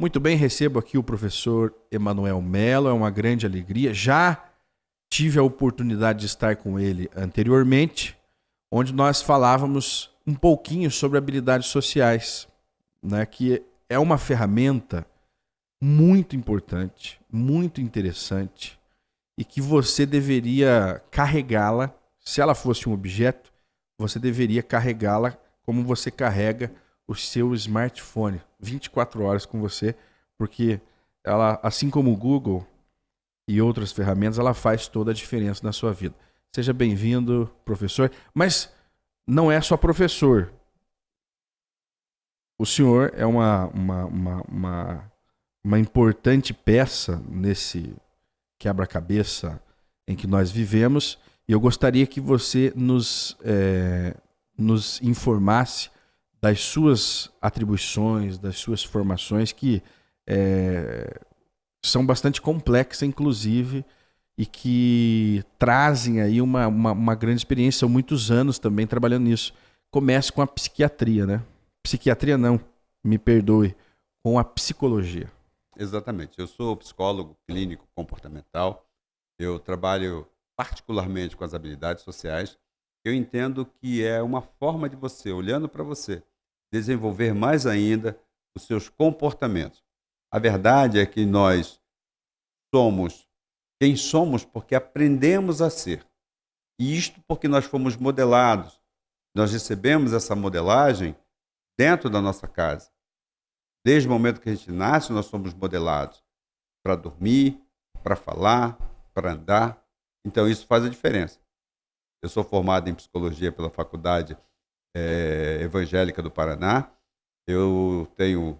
Muito bem, recebo aqui o professor Emanuel Mello, é uma grande alegria. Já tive a oportunidade de estar com ele anteriormente, onde nós falávamos um pouquinho sobre habilidades sociais, né, que é uma ferramenta muito importante, muito interessante, e que você deveria carregá-la, se ela fosse um objeto, você deveria carregá-la como você carrega o seu smartphone, 24 horas com você, porque ela, assim como o Google e outras ferramentas, ela faz toda a diferença na sua vida. Seja bem-vindo, professor. Mas não é só professor. O senhor é uma importante peça nesse quebra-cabeça em que nós vivemos, e eu gostaria que você nos informasse das suas atribuições, das suas formações, que são bastante complexas, inclusive, e que trazem aí uma grande experiência. São muitos anos também trabalhando nisso. Comece com a psiquiatria, né? Psiquiatria não, me perdoe, com a psicologia. Exatamente. Eu sou psicólogo clínico comportamental. Eu trabalho particularmente com as habilidades sociais. Eu entendo que é uma forma de você, olhando para você, desenvolver mais ainda os seus comportamentos. A verdade é que nós somos quem somos porque aprendemos a ser. E isto porque nós fomos modelados. Nós recebemos essa modelagem dentro da nossa casa. Desde o momento que a gente nasce, nós somos modelados para dormir, para falar, para andar. Então, isso faz a diferença. Eu sou formado em psicologia pela Faculdade Evangélica do Paraná. Eu tenho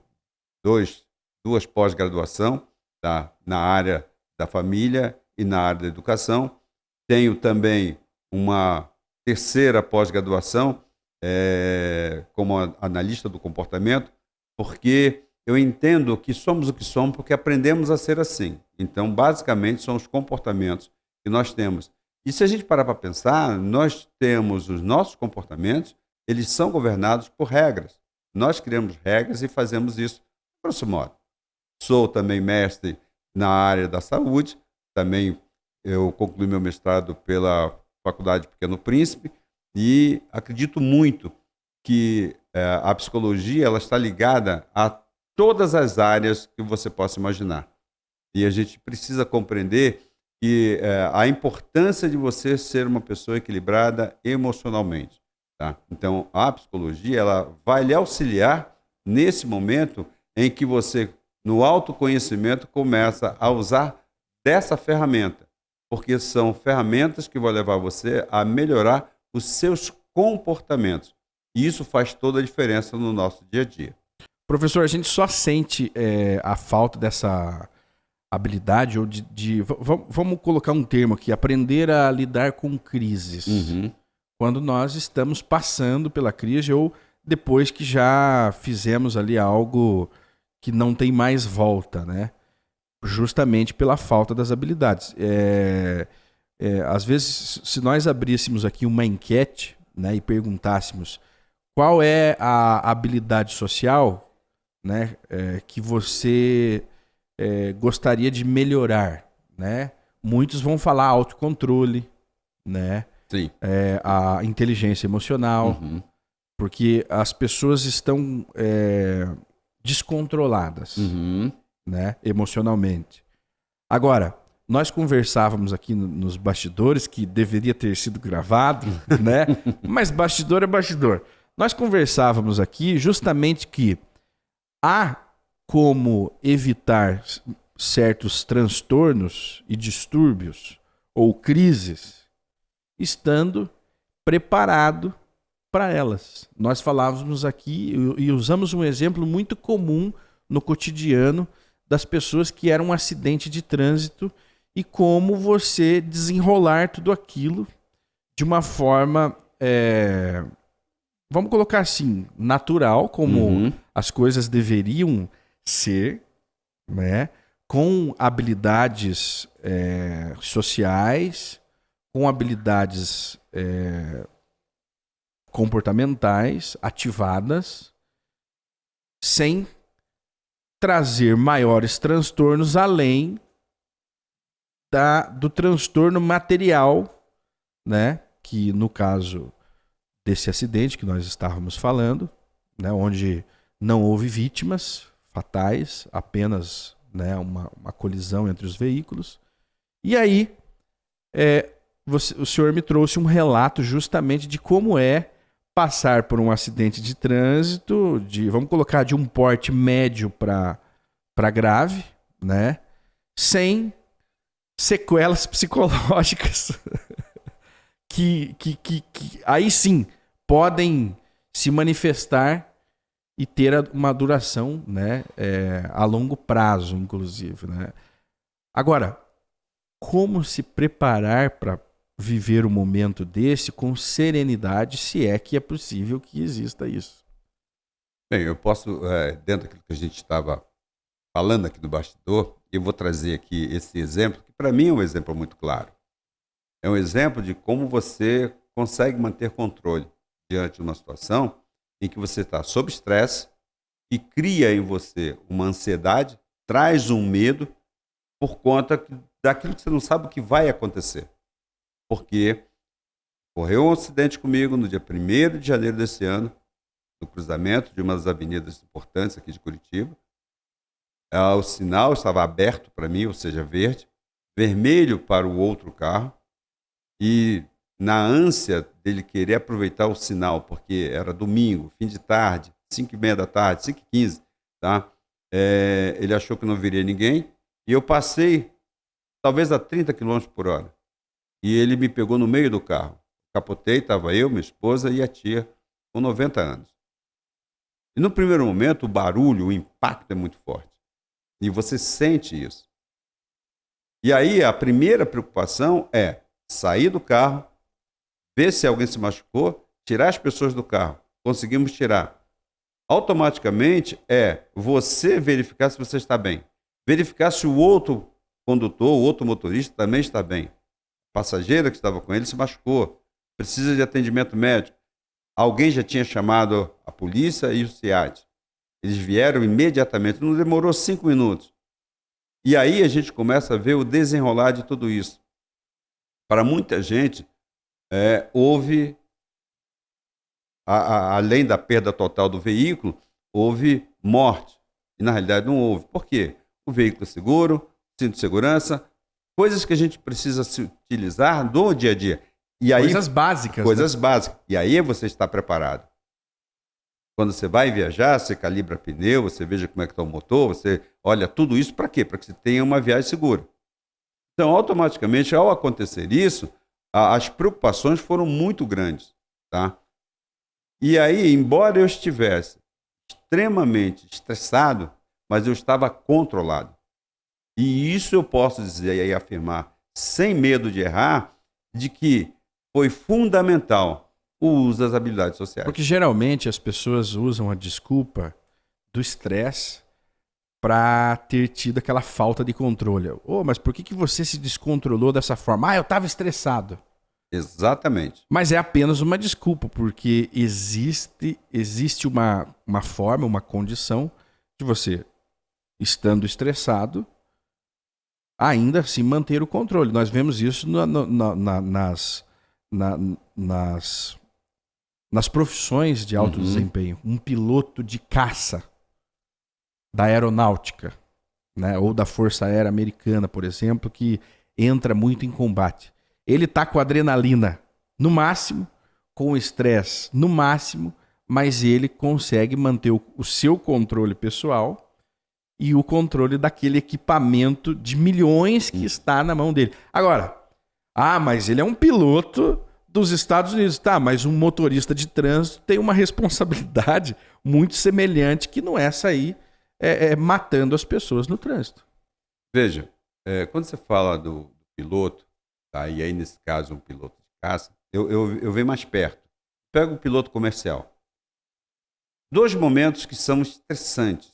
duas pós-graduação na área da família e na área da educação. Tenho também uma terceira pós-graduação como analista do comportamento, porque eu entendo que somos o que somos porque aprendemos a ser assim. Então, basicamente, são os comportamentos que nós temos. E se a gente parar para pensar, nós temos os nossos comportamentos, eles são governados por regras. Nós criamos regras e fazemos isso, grosso modo. Sou também mestre na área da saúde, também eu concluí meu mestrado pela Faculdade Pequeno Príncipe e acredito muito que a psicologia ela está ligada a todas as áreas que você possa imaginar. E a gente precisa compreender que a importância de você ser uma pessoa equilibrada emocionalmente. Tá? Então, a psicologia ela vai lhe auxiliar nesse momento em que você, no autoconhecimento, começa a usar dessa ferramenta, porque são ferramentas que vão levar você a melhorar os seus comportamentos. E isso faz toda a diferença no nosso dia a dia. Professor, a gente só sente a falta dessa habilidade, ou vamos colocar um termo aqui, aprender a lidar com crises. Uhum. Quando nós estamos passando pela crise ou depois que já fizemos ali algo que não tem mais volta, né? Justamente pela falta das habilidades. Às vezes, se nós abríssemos aqui uma enquete, né, e perguntássemos qual é a habilidade social, né, que você gostaria de melhorar, né? Muitos vão falar autocontrole, né? Sim. A inteligência emocional, Uhum. porque as pessoas estão descontroladas, Uhum. né, emocionalmente. Agora, nós conversávamos aqui nos bastidores, que deveria ter sido gravado, né? Mas bastidor é bastidor. Nós conversávamos aqui justamente que há como evitar certos transtornos e distúrbios ou crises estando preparado para elas. Nós falávamos aqui e usamos um exemplo muito comum no cotidiano das pessoas que eram um acidente de trânsito e como você desenrolar tudo aquilo de uma forma, vamos colocar assim, natural, como as coisas deveriam ser, né? Com habilidades sociais, com habilidades comportamentais ativadas, sem trazer maiores transtornos além do transtorno material, né? Que no caso desse acidente que nós estávamos falando, né? Onde não houve vítimas fatais, apenas, né, uma colisão entre os veículos. E aí, o senhor me trouxe um relato justamente de como é passar por um acidente de trânsito, vamos colocar de um porte médio para grave, né? Sem sequelas psicológicas que aí sim podem se manifestar e ter uma duração, né, a longo prazo, inclusive, né? Agora, como se preparar para viver um momento desse com serenidade, se é que é possível que exista isso? Bem, eu posso, dentro daquilo que a gente estava falando aqui no bastidor, eu vou trazer aqui esse exemplo, que para mim é um exemplo muito claro. É um exemplo de como você consegue manter controle diante de uma situação em que você está sob estresse e cria em você uma ansiedade, traz um medo por conta daquilo que você não sabe o que vai acontecer. Porque ocorreu um acidente comigo no dia 1º de janeiro desse ano, no cruzamento de uma das avenidas importantes aqui de Curitiba. O sinal estava aberto para mim, ou seja, verde, vermelho para o outro carro, e na ânsia dele querer aproveitar o sinal, porque era domingo, fim de tarde, 5h30 da tarde, 5h15, tá? Ele achou que não viria ninguém, e eu passei talvez a 30 km por hora. E ele me pegou no meio do carro. Capotei, estava eu, minha esposa e a tia, com 90 anos. E no primeiro momento, o barulho, o impacto é muito forte. E você sente isso. E aí, a primeira preocupação é sair do carro, ver se alguém se machucou, tirar as pessoas do carro. Conseguimos tirar. Automaticamente você verificar se você está bem. Verificar se o outro condutor, o outro motorista também está bem. A passageira que estava com ele se machucou. Precisa de atendimento médico. Alguém já tinha chamado a polícia e o SEAD. Eles vieram imediatamente, não demorou 5 minutos. E aí a gente começa a ver o desenrolar de tudo isso. Para muita gente, houve, além da perda total do veículo, houve morte. E na realidade não houve. Por quê? O veículo é seguro, cinto de segurança, coisas que a gente precisa se utilizar no dia a dia. E aí, coisas básicas. Coisas né? básicas. E aí você está preparado. Quando você vai viajar, você calibra pneu, você veja como é que está o motor, você olha tudo isso para quê? Para que você tenha uma viagem segura. Então, automaticamente, ao acontecer isso, as preocupações foram muito grandes. Tá? E aí, embora eu estivesse extremamente estressado, mas eu estava controlado. E isso eu posso dizer e afirmar, sem medo de errar, de que foi fundamental o uso das habilidades sociais. Porque geralmente as pessoas usam a desculpa do estresse para ter tido aquela falta de controle. Mas por que você se descontrolou dessa forma? Eu estava estressado. Exatamente. Mas é apenas uma desculpa, porque existe uma forma, uma condição de você, estando estressado, ainda assim manter o controle. Nós vemos isso nas profissões de alto desempenho. Um piloto de caça da aeronáutica, né, ou da Força Aérea Americana, por exemplo, que entra muito em combate. Ele está com a adrenalina no máximo, com o estresse no máximo, mas ele consegue manter o seu controle pessoal e o controle daquele equipamento de milhões que está na mão dele. Agora, mas ele é um piloto dos Estados Unidos. Tá, mas um motorista de trânsito tem uma responsabilidade muito semelhante, que não é sair matando as pessoas no trânsito. Veja, quando você fala do piloto, tá, e aí nesse caso um piloto de caça, eu venho mais perto. Pega o piloto comercial. 2 momentos que são estressantes.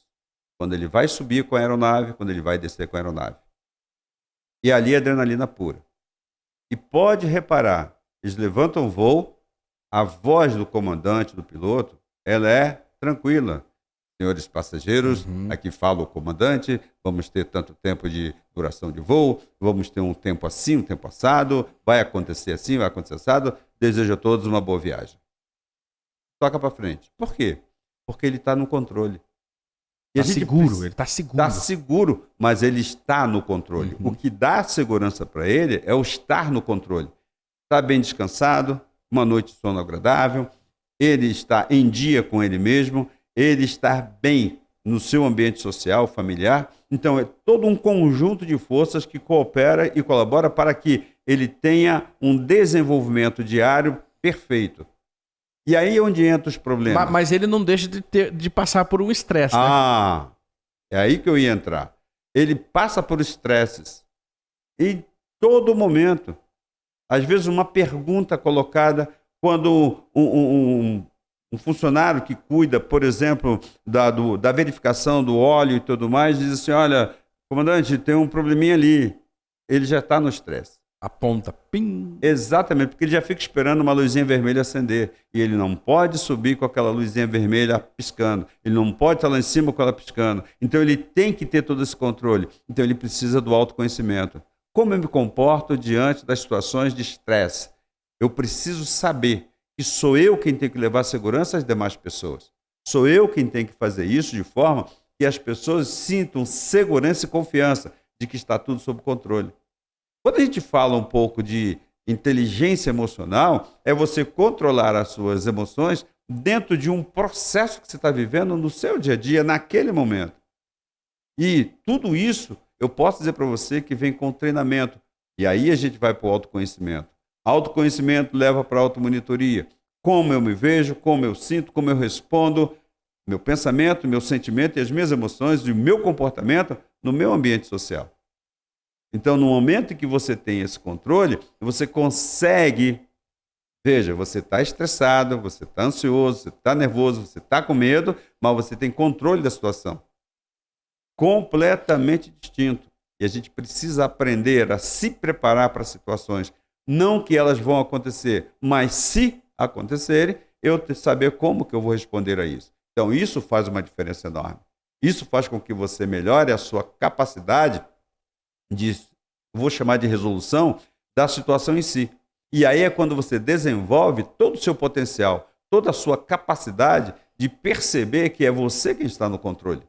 Quando ele vai subir com a aeronave, quando ele vai descer com a aeronave. E ali é adrenalina pura. E pode reparar, eles levantam o voo, a voz do comandante, do piloto, ela é tranquila. senhores passageiros, aqui fala o comandante, vamos ter tanto tempo de duração de voo, vamos ter um tempo assim, um tempo assado, vai acontecer assim, vai acontecer assado, desejo a todos uma boa viagem. Toca para frente. Por quê? Porque ele está no controle. Está seguro, ele está seguro. Está seguro, mas ele está no controle. O que dá segurança para ele é o estar no controle. Está bem descansado, uma noite de sono agradável, ele está em dia com ele mesmo, ele está bem no seu ambiente social, familiar. Então, é todo um conjunto de forças que coopera e colabora para que ele tenha um desenvolvimento diário perfeito. E aí é onde entram os problemas. Mas ele não deixa de passar por um estresse, né? É aí que eu ia entrar. Ele passa por estresses em todo momento. Às vezes uma pergunta colocada quando um funcionário que cuida, por exemplo, da verificação do óleo e tudo mais, diz assim, olha, comandante, tem um probleminha ali. Ele já está no estresse. Aponta, pim. Exatamente, porque ele já fica esperando uma luzinha vermelha acender. E ele não pode subir com aquela luzinha vermelha piscando. Ele não pode estar lá em cima com ela piscando. Então ele tem que ter todo esse controle. Então ele precisa do autoconhecimento. Como eu me comporto diante das situações de estresse? Eu preciso saber que sou eu quem tem que levar segurança às demais pessoas. Sou eu quem tem que fazer isso de forma que as pessoas sintam segurança e confiança de que está tudo sob controle. Quando a gente fala um pouco de inteligência emocional, é você controlar as suas emoções dentro de um processo que você está vivendo no seu dia a dia, naquele momento. E tudo isso, eu posso dizer para você que vem com treinamento. E aí a gente vai para o autoconhecimento. Autoconhecimento leva para a automonitoria. Como eu me vejo, como eu sinto, como eu respondo, meu pensamento, meu sentimento e as minhas emoções e o meu comportamento no meu ambiente social. Então, no momento em que você tem esse controle, você consegue... Veja, você está estressado, você está ansioso, você está nervoso, você está com medo, mas você tem controle da situação. Completamente distinto. E a gente precisa aprender a se preparar para situações. Não que elas vão acontecer, mas se acontecerem, eu saber como que eu vou responder a isso. Então, isso faz uma diferença enorme. Isso faz com que você melhore a sua capacidade vou chamar de resolução, da situação em si. E aí é quando você desenvolve todo o seu potencial, toda a sua capacidade de perceber que é você quem está no controle.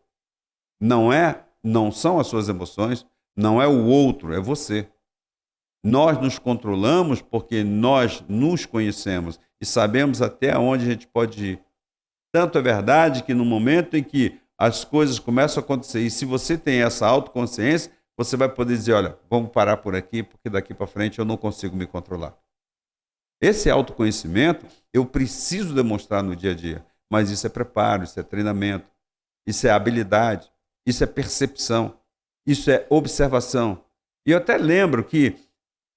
Não são as suas emoções, não é o outro, é você. Nós nos controlamos porque nós nos conhecemos e sabemos até onde a gente pode ir. Tanto é verdade que no momento em que as coisas começam a acontecer, e se você tem essa autoconsciência, você vai poder dizer, olha, vamos parar por aqui, porque daqui para frente eu não consigo me controlar. Esse autoconhecimento eu preciso demonstrar no dia a dia, mas isso é preparo, isso é treinamento, isso é habilidade, isso é percepção, isso é observação. E eu até lembro que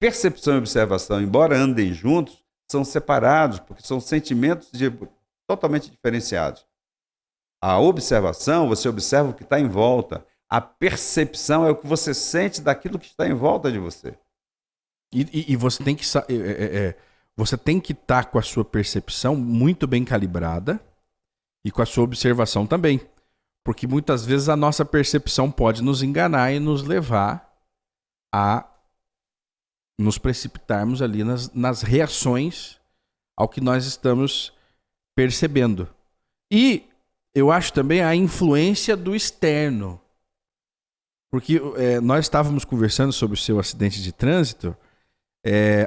percepção e observação, embora andem juntos, são separados, porque são sentimentos totalmente diferenciados. A observação, você observa o que está em volta. A percepção é o que você sente daquilo que está em volta de você. E você tem que você tem que estar com a sua percepção muito bem calibrada e com a sua observação também. Porque muitas vezes a nossa percepção pode nos enganar e nos levar a nos precipitarmos ali nas reações ao que nós estamos percebendo. E eu acho também a influência do externo. Porque nós estávamos conversando sobre o seu acidente de trânsito,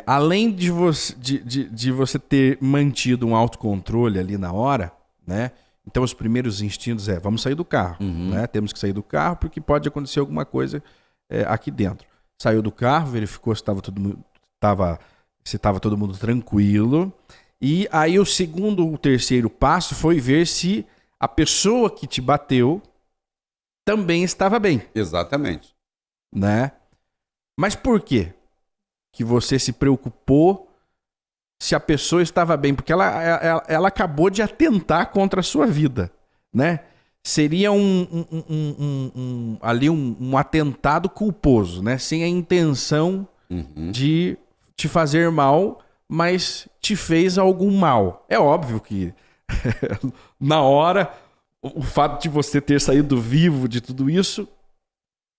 além de você ter mantido um autocontrole ali na hora, né? Então os primeiros instintos vamos sair do carro, né? Temos que sair do carro porque pode acontecer alguma coisa aqui dentro. Saiu do carro, verificou se estava todo mundo tranquilo. E aí o segundo ou terceiro passo foi ver se a pessoa que te bateu também estava bem. Exatamente. Né? Mas por quê que você se preocupou se a pessoa estava bem? Porque ela acabou de atentar contra a sua vida, né? Seria ali um atentado culposo, né? Sem a intenção de te fazer mal, mas te fez algum mal. É óbvio que na hora o fato de você ter saído vivo de tudo isso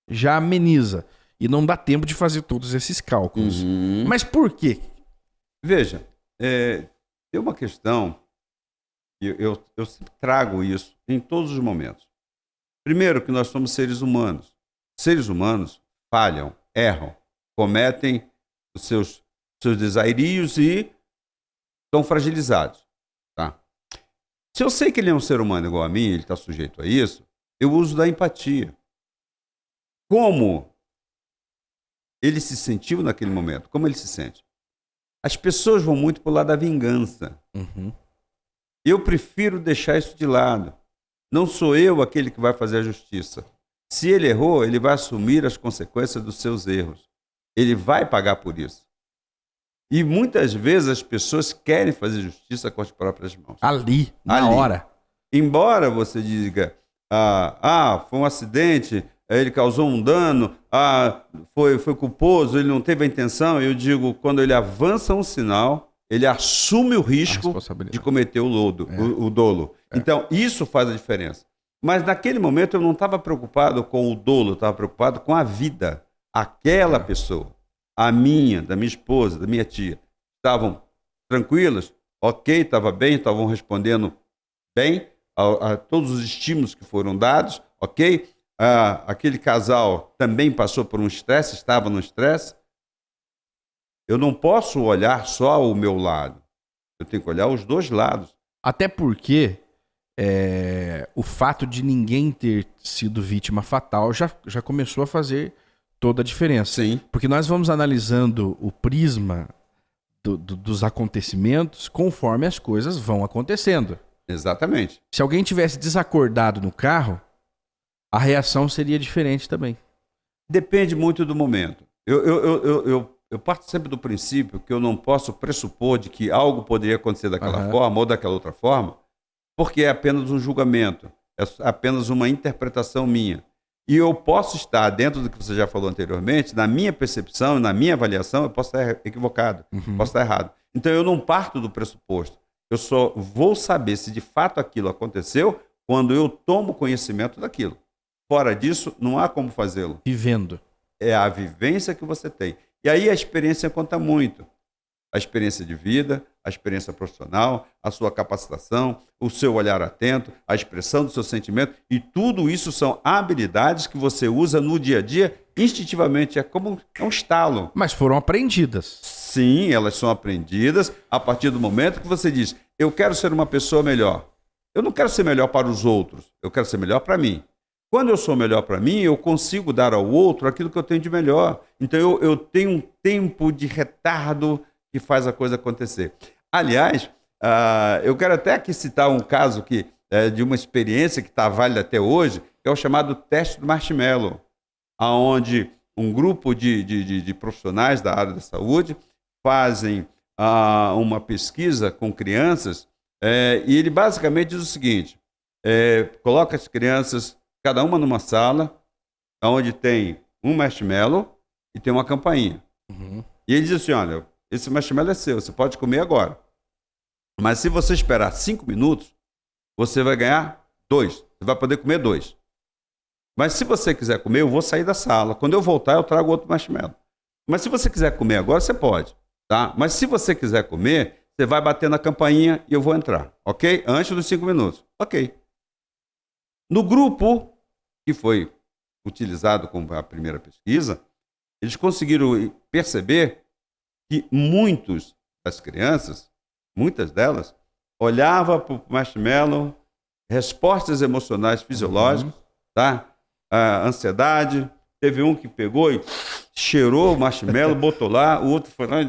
já ameniza. E não dá tempo de fazer todos esses cálculos. Uhum. Mas por quê? Veja, tem uma questão, eu sempre trago isso em todos os momentos. Primeiro, que nós somos seres humanos. Seres humanos falham, erram, cometem os seus desairios e estão fragilizados. Tá? Se eu sei que ele é um ser humano igual a mim, ele está sujeito a isso, eu uso da empatia. Como ele se sentiu naquele momento? Como ele se sente? As pessoas vão muito para o lado da vingança. Uhum. Eu prefiro deixar isso de lado. Não sou eu aquele que vai fazer a justiça. Se ele errou, ele vai assumir as consequências dos seus erros. Ele vai pagar por isso. E muitas vezes as pessoas querem fazer justiça com as próprias mãos. Ali, na hora. Embora você diga, foi um acidente, ele causou um dano, foi culposo, ele não teve a intenção, eu digo, quando ele avança um sinal, ele assume o risco de cometer o dolo. Então, isso faz a diferença. Mas naquele momento eu não estava preocupado com o dolo, eu estava preocupado com a vida. Aquela pessoa, da minha esposa, da minha tia, estavam tranquilas, ok, estava bem, estavam respondendo bem a todos os estímulos que foram dados, ok? Aquele casal também passou por um estresse, estava no estresse. Eu não posso olhar só o meu lado. Eu tenho que olhar os dois lados. Até porque o fato de ninguém ter sido vítima fatal já começou a fazer toda a diferença. Sim. Porque nós vamos analisando o prisma dos acontecimentos conforme as coisas vão acontecendo. Exatamente. Se alguém tivesse desacordado no carro, a reação seria diferente também. Depende muito do momento. Eu parto sempre do princípio que eu não posso pressupor de que algo poderia acontecer daquela forma ou daquela outra forma, porque é apenas um julgamento, é apenas uma interpretação minha. E eu posso estar, dentro do que você já falou anteriormente, na minha percepção, na minha avaliação, eu posso estar equivocado, posso estar errado. Então eu não parto do pressuposto. Eu só vou saber se de fato aquilo aconteceu quando eu tomo conhecimento daquilo. Fora disso, não há como fazê-lo. Vivendo. É a vivência que você tem. E aí a experiência conta muito. A experiência de vida, a experiência profissional, a sua capacitação, o seu olhar atento, a expressão do seu sentimento. E tudo isso são habilidades que você usa no dia a dia instintivamente. É um estalo. Mas foram aprendidas. Sim, elas são aprendidas a partir do momento que você diz, eu quero ser uma pessoa melhor. Eu não quero ser melhor para os outros, eu quero ser melhor para mim. Quando eu sou melhor para mim, eu consigo dar ao outro aquilo que eu tenho de melhor. Então eu tenho um tempo de retardo que faz a coisa acontecer. Aliás, eu quero até aqui citar um caso de uma experiência que está válida até hoje, que é o chamado teste do marshmallow, onde um grupo de profissionais da área da saúde fazem uma pesquisa com crianças e ele basicamente diz o seguinte, coloca as crianças, cada uma numa sala, onde tem um marshmallow e tem uma campainha. Uhum. E ele diz assim, olha, esse marshmallow é seu, você pode comer agora. Mas se você esperar 5 minutos, você vai ganhar 2. Você vai poder comer 2. Mas se você quiser comer, eu vou sair da sala. Quando eu voltar, eu trago outro marshmallow. Mas se você quiser comer agora, você pode. Tá? Mas se você quiser comer, você vai bater na campainha e eu vou entrar. Ok? Antes dos 5 minutos. Ok. No grupo que foi utilizado como a primeira pesquisa, eles conseguiram perceber que muitas das crianças, muitas delas, olhavam para o marshmallow, respostas emocionais fisiológicas, tá? A ansiedade. Teve um que pegou e cheirou o marshmallow, botou lá, o outro foi lá,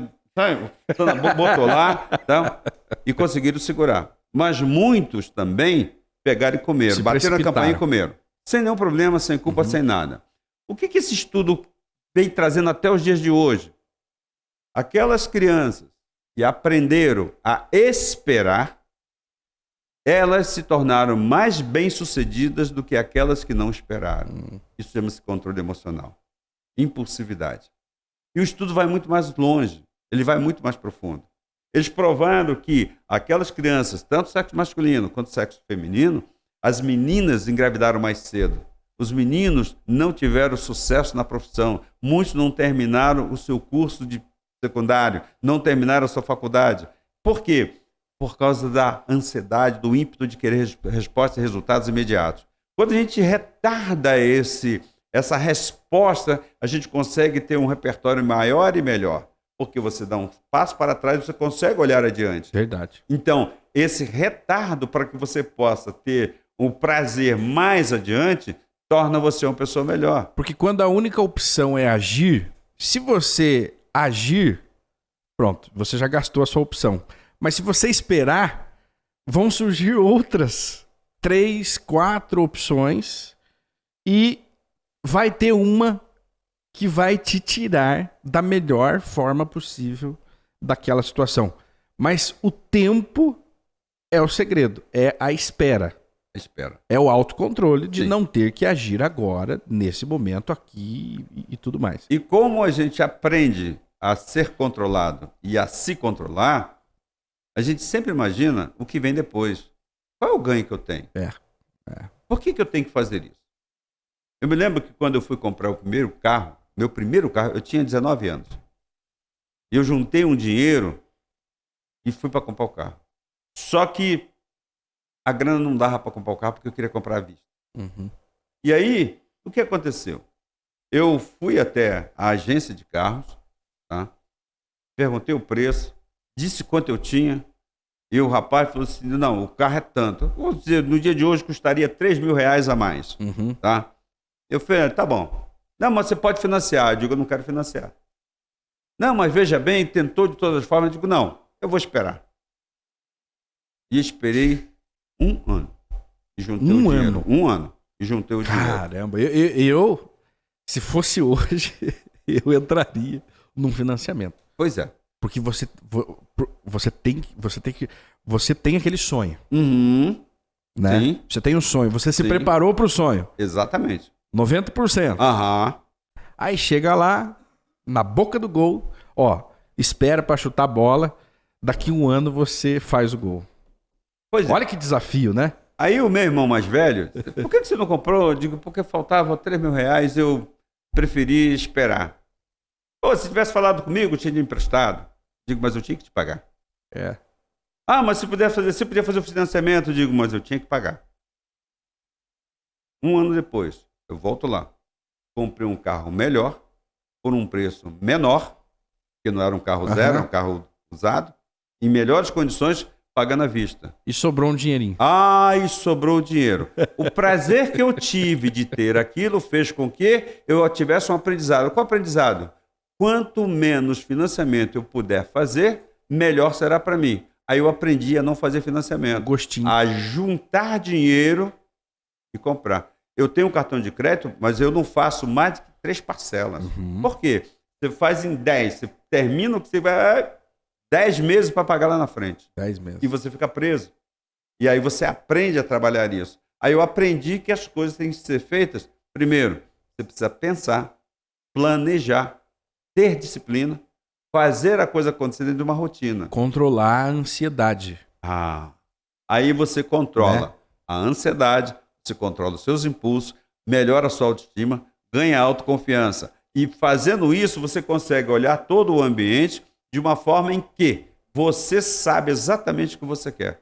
botou lá, tá? E conseguiram segurar. Mas muitos também pegaram e comeram, bateram na campainha e comeram. Sem nenhum problema, sem culpa, sem nada. O que esse estudo vem trazendo até os dias de hoje? Aquelas crianças que aprenderam a esperar, elas se tornaram mais bem-sucedidas do que aquelas que não esperaram. Isso chama-se controle emocional. Impulsividade. E o estudo vai muito mais longe, ele vai muito mais profundo. Eles provaram que aquelas crianças, tanto sexo masculino quanto sexo feminino, As meninas engravidaram mais cedo. Os meninos não tiveram sucesso na profissão. Muitos não terminaram o seu curso de secundário, não terminaram a sua faculdade. Por quê? Por causa da ansiedade, do ímpeto de querer respostas e resultados imediatos. Quando a gente retarda essa resposta, a gente consegue ter um repertório maior e melhor. Porque você dá um passo para trás e você consegue olhar adiante. Verdade. Então, esse retardo para que você possa ter o prazer mais adiante, torna você uma pessoa melhor. Porque quando a única opção é agir, se você agir, pronto, você já gastou a sua opção. Mas se você esperar, vão surgir outras 3, 4 opções e vai ter uma que vai te tirar da melhor forma possível daquela situação. Mas o tempo é o segredo, é a espera. Espera. É o autocontrole de Sim. não ter que agir agora, nesse momento aqui e tudo mais. E como a gente aprende a ser controlado e a se controlar, a gente sempre imagina o que vem depois. Qual é o ganho que eu tenho? Por que eu tenho que fazer isso? Eu me lembro que quando eu fui comprar o primeiro carro, meu primeiro carro, eu tinha 19 anos. E eu juntei um dinheiro e fui para comprar o carro. Só que a grana não dava para comprar o carro porque eu queria comprar à vista. Uhum. E aí, o que aconteceu? Eu fui até a agência de carros, tá? Perguntei o preço, disse quanto eu tinha, e o rapaz falou assim, não, o carro é tanto. Vamos dizer, no dia de hoje custaria R$3.000 a mais, Uhum. tá? Eu falei, tá bom. Não, mas você pode financiar. Eu digo, eu não quero financiar. Não, mas veja bem, tentou de todas as formas. Eu digo, não, eu vou esperar. E esperei 1 ano. E juntei o dinheiro. 1 ano. E juntei o dinheiro. Caramba, eu se fosse hoje, eu entraria num financiamento. Pois é. Porque você tem aquele sonho, Uhum. né? Sim. Você tem um sonho, você se Sim. preparou para o sonho, Exatamente. 90%. Aham. Aí chega lá, na boca do gol, ó, espera para chutar a bola, daqui 1 ano você faz o gol. Pois é. Olha que desafio, né? Aí o meu irmão mais velho, por que você não comprou? Eu digo, porque faltava R$3.000, eu preferi esperar. Pô, se tivesse falado comigo, eu tinha emprestado. Digo, mas eu tinha que te pagar. É. Ah, mas se podia fazer o financiamento, eu digo, mas eu tinha que pagar. 1 ano depois, eu volto lá. Comprei um carro melhor, por um preço menor, que não era um carro zero, era um carro usado, em melhores condições, pagando à vista. E sobrou um dinheirinho. Ah, e sobrou dinheiro. O prazer que eu tive de ter aquilo fez com que eu tivesse um aprendizado. Qual aprendizado? Quanto menos financiamento eu puder fazer, melhor será para mim. Aí eu aprendi a não fazer financiamento, Gostinho. a juntar dinheiro e comprar. Eu tenho um cartão de crédito, mas eu não faço mais de 3 parcelas. Uhum. Por quê? Você faz em 10, você termina o que você vai 10 meses para pagar lá na frente. 10 meses. E você fica preso. E aí você aprende a trabalhar isso. Aí eu aprendi que as coisas têm que ser feitas. Primeiro, você precisa pensar, planejar, ter disciplina, fazer a coisa acontecer dentro de uma rotina. Controlar a ansiedade. Aí você controla Né? a ansiedade, você controla os seus impulsos, melhora a sua autoestima, ganha autoconfiança. E fazendo isso, você consegue olhar todo o ambiente de uma forma em que você sabe exatamente o que você quer.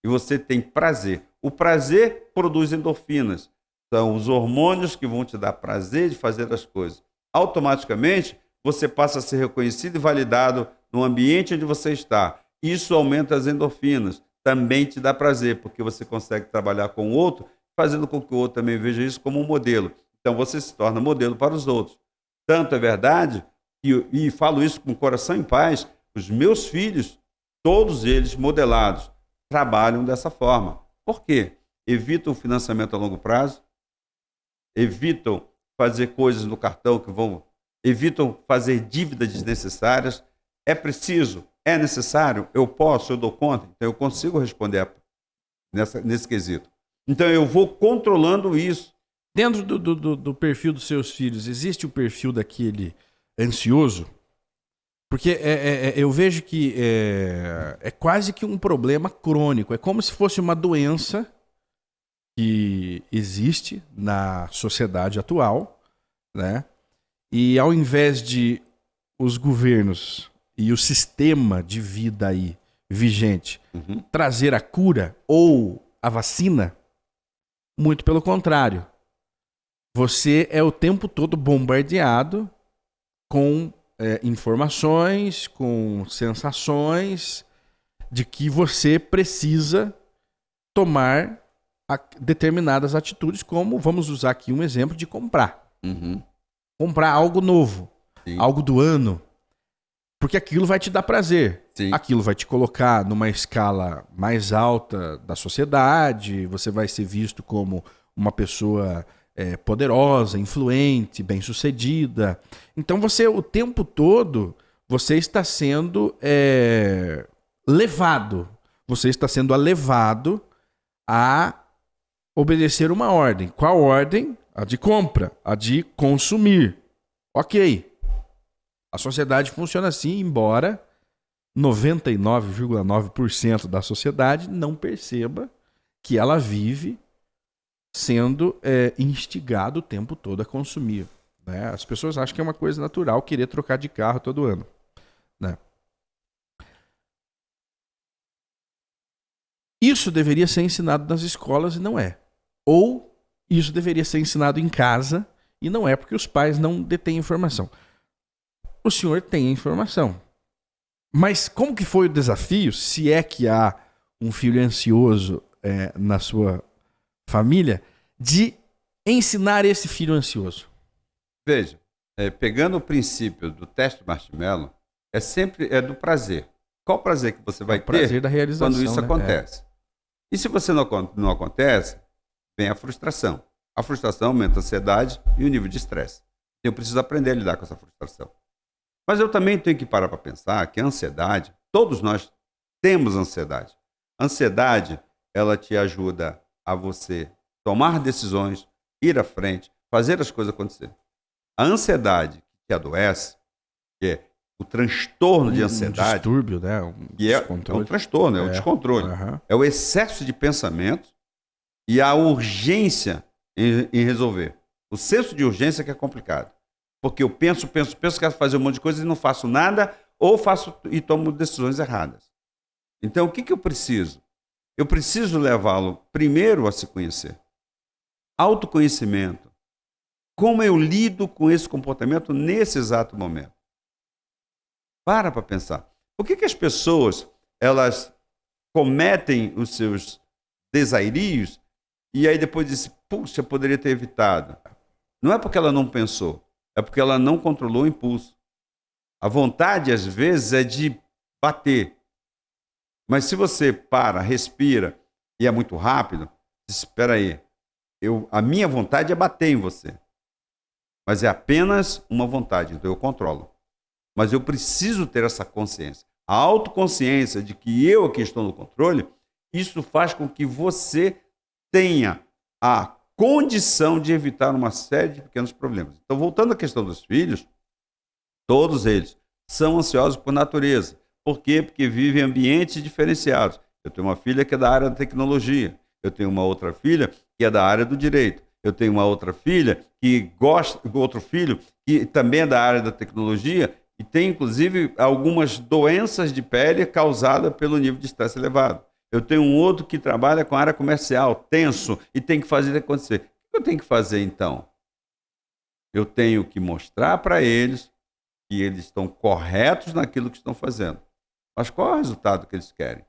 E você tem prazer. O prazer produz endorfinas. São os hormônios que vão te dar prazer de fazer as coisas. Automaticamente, você passa a ser reconhecido e validado no ambiente onde você está. Isso aumenta as endorfinas. Também te dá prazer, porque você consegue trabalhar com o outro, fazendo com que o outro também veja isso como um modelo. Então, você se torna modelo para os outros. Tanto é verdade, e falo isso com o coração em paz, os meus filhos, todos eles modelados, trabalham dessa forma. Por quê? Evitam o financiamento a longo prazo, evitam fazer coisas no cartão que vão... Evitam fazer dívidas desnecessárias. É preciso? É necessário? Eu posso? Eu dou conta? Então, eu consigo responder nesse quesito. Então, eu vou controlando isso. Dentro do perfil dos seus filhos, existe o perfil daquele ansioso? Porque eu vejo que é quase que um problema crônico. É como se fosse uma doença que existe na sociedade atual, né? E ao invés de os governos e o sistema de vida aí vigente trazer a cura ou a vacina, muito pelo contrário. Você é o tempo todo bombardeado com informações, com sensações de que você precisa tomar determinadas atitudes, como, vamos usar aqui um exemplo de comprar. Comprar algo novo, Sim. algo do ano, porque aquilo vai te dar prazer. Sim. Aquilo vai te colocar numa escala mais alta da sociedade, você vai ser visto como uma pessoa poderosa, influente, bem-sucedida. Então você, o tempo todo, você está sendo levado. Você está sendo levado a obedecer uma ordem. Qual ordem? A de compra, a de consumir. Ok. A sociedade funciona assim, embora 99,9% da sociedade não perceba que ela vive sendo instigado o tempo todo a consumir. Né? As pessoas acham que é uma coisa natural querer trocar de carro todo ano. Né? Isso deveria ser ensinado nas escolas e não é. Ou isso deveria ser ensinado em casa e não é, porque os pais não detêm informação. O senhor tem a informação. Mas como que foi o desafio, se é que há um filho ansioso na sua família, de ensinar esse filho ansioso? Veja, pegando o princípio do teste Marshmallow, sempre do prazer. Qual o prazer que você vai ter da realização, quando isso acontece? E se você não acontece, vem a frustração. A frustração aumenta a ansiedade e o nível de estresse. Eu preciso aprender a lidar com essa frustração. Mas eu também tenho que parar para pensar que a ansiedade, todos nós temos ansiedade. A ansiedade, ela te ajuda a você tomar decisões, ir à frente, fazer as coisas acontecerem. A ansiedade que te adoece, que é o transtorno de ansiedade... Um distúrbio, né? É um transtorno, é o descontrole. É o excesso de pensamento e a urgência em resolver. O senso de urgência que é complicado. Porque eu penso, quero fazer um monte de coisa e não faço nada, ou faço e tomo decisões erradas. Então, o que eu preciso? Eu preciso levá-lo primeiro a se conhecer. Autoconhecimento. Como eu lido com esse comportamento nesse exato momento? Para pensar. Por que as pessoas elas cometem os seus desairios e aí depois dizem, puxa, eu poderia ter evitado? Não é porque ela não pensou. É porque ela não controlou o impulso. A vontade, às vezes, é de bater. Mas se você para, respira e é muito rápido, espera aí, a minha vontade é bater em você. Mas é apenas uma vontade, então eu controlo. Mas eu preciso ter essa consciência. A autoconsciência de que eu aqui estou no controle, isso faz com que você tenha a condição de evitar uma série de pequenos problemas. Então, voltando à questão dos filhos, todos eles são ansiosos por natureza. Por quê? Porque vivem em ambientes diferenciados. Eu tenho uma filha que é da área da tecnologia. Eu tenho uma outra filha que é da área do direito. Eu tenho uma outra filha outro filho que também é da área da tecnologia e tem, inclusive, algumas doenças de pele causadas pelo nível de estresse elevado. Eu tenho um outro que trabalha com a área comercial, tenso, e tem que fazer acontecer. O que eu tenho que fazer, então? Eu tenho que mostrar para eles que eles estão corretos naquilo que estão fazendo. Mas qual é o resultado que eles querem?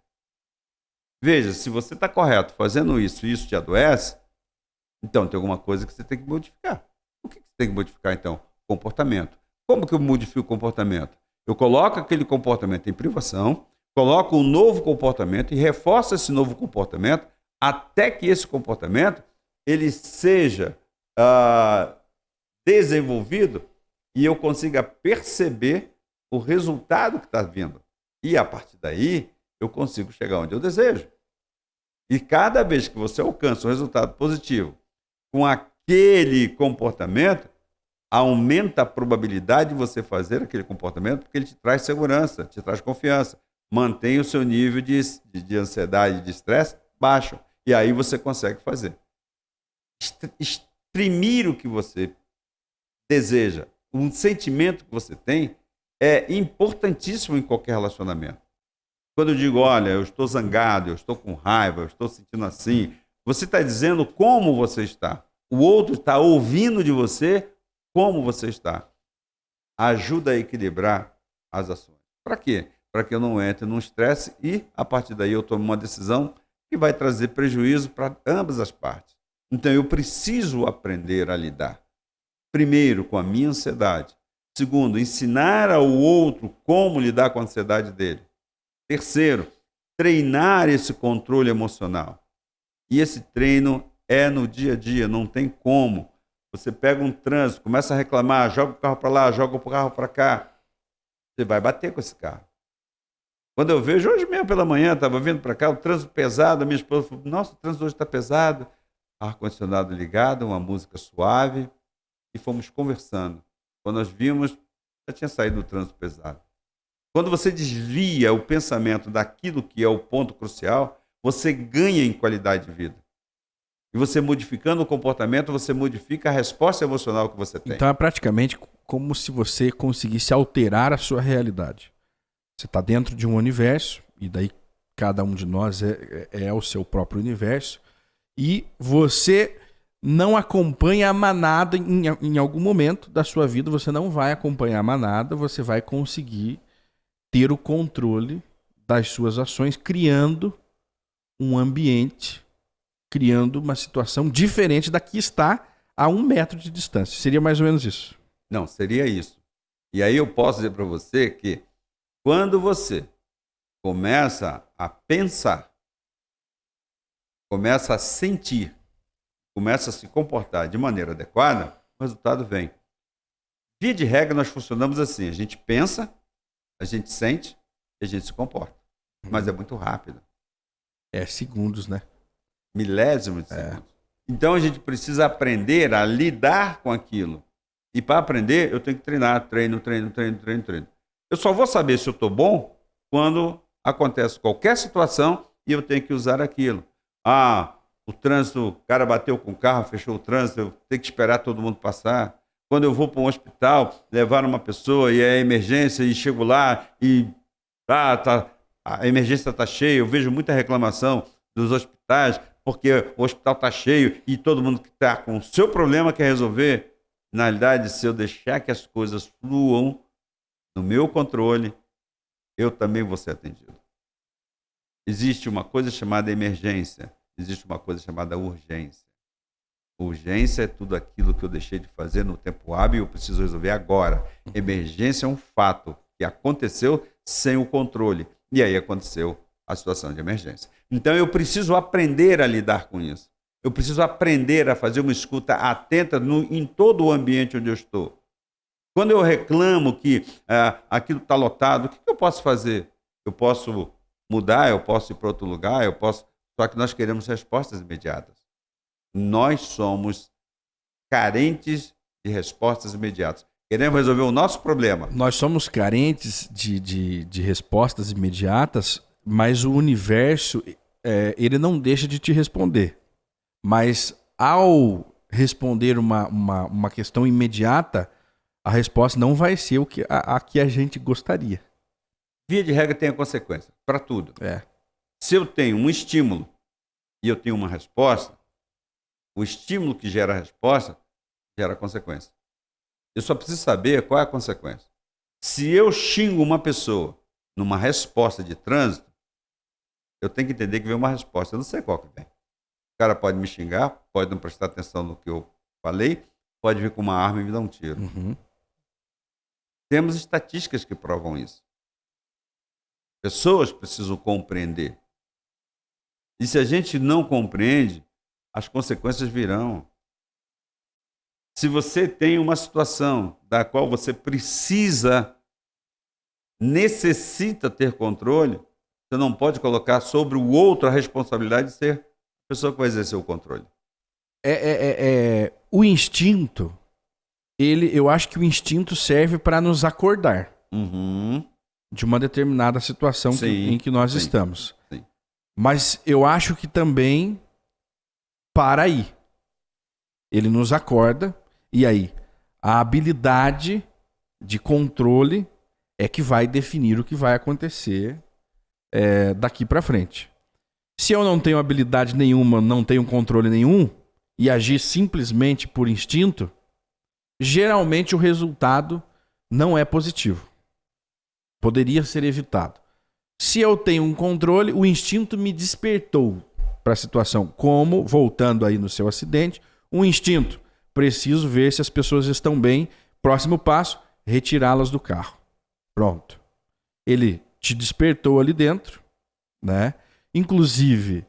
Veja, se você está correto fazendo isso e isso te adoece, então tem alguma coisa que você tem que modificar. O que você tem que modificar, então? Comportamento. Como que eu modifico o comportamento? Eu coloco aquele comportamento em privação, coloco um novo comportamento e reforço esse novo comportamento até que esse comportamento ele seja desenvolvido e eu consiga perceber o resultado que está vindo. E a partir daí, eu consigo chegar onde eu desejo. E cada vez que você alcança um resultado positivo com aquele comportamento, aumenta a probabilidade de você fazer aquele comportamento porque ele te traz segurança, te traz confiança. Mantém o seu nível de ansiedade e de estresse baixo. E aí você consegue fazer. exprimir o que você deseja, um sentimento que você tem, é importantíssimo em qualquer relacionamento. Quando eu digo, olha, eu estou zangado, eu estou com raiva, eu estou sentindo assim, você está dizendo como você está. O outro está ouvindo de você como você está. Ajuda a equilibrar as ações. Para quê? Para que eu não entre num estresse e, a partir daí, eu tome uma decisão que vai trazer prejuízo para ambas as partes. Então, eu preciso aprender a lidar. Primeiro, com a minha ansiedade. Segundo, ensinar ao outro como lidar com a ansiedade dele. Terceiro, treinar esse controle emocional. E esse treino é no dia a dia, não tem como. Você pega um trânsito, começa a reclamar, joga o carro para lá, joga o carro para cá. Você vai bater com esse carro. Quando eu vejo, hoje mesmo pela manhã, estava vindo para cá, o trânsito pesado, a minha esposa falou, nossa, o trânsito hoje está pesado. Ar-condicionado ligado, uma música suave, e fomos conversando. Quando nós vimos, já tinha saído do trânsito pesado. Quando você desvia o pensamento daquilo que é o ponto crucial, você ganha em qualidade de vida. E você modificando o comportamento, você modifica a resposta emocional que você tem. Então é praticamente como se você conseguisse alterar a sua realidade. Você está dentro de um universo, e daí cada um de nós é o seu próprio universo, e você não acompanha a manada em algum momento da sua vida, você não vai acompanhar a manada, você vai conseguir ter o controle das suas ações, criando um ambiente, criando uma situação diferente da que está a 1 metro de distância. Seria mais ou menos isso. Não, seria isso. E aí eu posso dizer para você que quando você começa a pensar, começa a sentir, começa a se comportar de maneira adequada, o resultado vem. Via de regra, nós funcionamos assim. A gente pensa, a gente sente e a gente se comporta. Mas é muito rápido. É segundos, né? Milésimos de segundos. Então a gente precisa aprender a lidar com aquilo. E para aprender, eu tenho que treinar, treino. Eu só vou saber se eu estou bom quando acontece qualquer situação e eu tenho que usar aquilo. O trânsito, o cara bateu com o carro, fechou o trânsito, eu tenho que esperar todo mundo passar. Quando eu vou para um hospital, levar uma pessoa e é emergência e chego lá e a emergência está cheia, eu vejo muita reclamação dos hospitais porque o hospital está cheio e todo mundo que está com o seu problema quer resolver. Na realidade, se eu deixar que as coisas fluam no meu controle, eu também vou ser atendido. Existe uma coisa chamada emergência, existe uma coisa chamada urgência. Urgência é tudo aquilo que eu deixei de fazer no tempo hábil e eu preciso resolver agora. Emergência é um fato que aconteceu sem o controle. E aí aconteceu a situação de emergência. Então eu preciso aprender a lidar com isso. Eu preciso aprender a fazer uma escuta atenta em todo o ambiente onde eu estou. Quando eu reclamo que aquilo está lotado, o que eu posso fazer? Eu posso mudar, eu posso ir para outro lugar, só que nós queremos respostas imediatas. Nós somos carentes de respostas imediatas. Queremos resolver o nosso problema. Nós somos carentes de respostas imediatas, mas o universo ele não deixa de te responder. Mas ao responder uma questão imediata, a resposta não vai ser a que a gente gostaria. Via de regra tem a consequência para tudo. Se eu tenho um estímulo e eu tenho uma resposta, o estímulo que gera a resposta gera a consequência. Eu só preciso saber qual é a consequência. Se eu xingo uma pessoa numa resposta de trânsito, eu tenho que entender que vem uma resposta. Eu não sei qual que vem. O cara pode me xingar, pode não prestar atenção no que eu falei, pode vir com uma arma e me dar um tiro. Temos estatísticas que provam isso. Pessoas precisam compreender. E se a gente não compreende, as consequências virão. Se você tem uma situação da qual você necessita ter controle, você não pode colocar sobre o outro a responsabilidade de ser a pessoa que vai exercer o controle. O instinto, eu acho que o instinto serve para nos acordar de uma determinada situação em que nós estamos. Sim. Mas eu acho que também para aí. Ele nos acorda, e aí? A habilidade de controle é que vai definir o que vai acontecer daqui para frente. Se eu não tenho habilidade nenhuma, não tenho controle nenhum, e agir simplesmente por instinto, geralmente o resultado não é positivo. Poderia ser evitado. Se eu tenho um controle, o instinto me despertou para a situação. Como, voltando aí no seu acidente, um instinto. Preciso ver se as pessoas estão bem. Próximo passo, retirá-las do carro. Pronto. Ele te despertou ali dentro, né? Inclusive,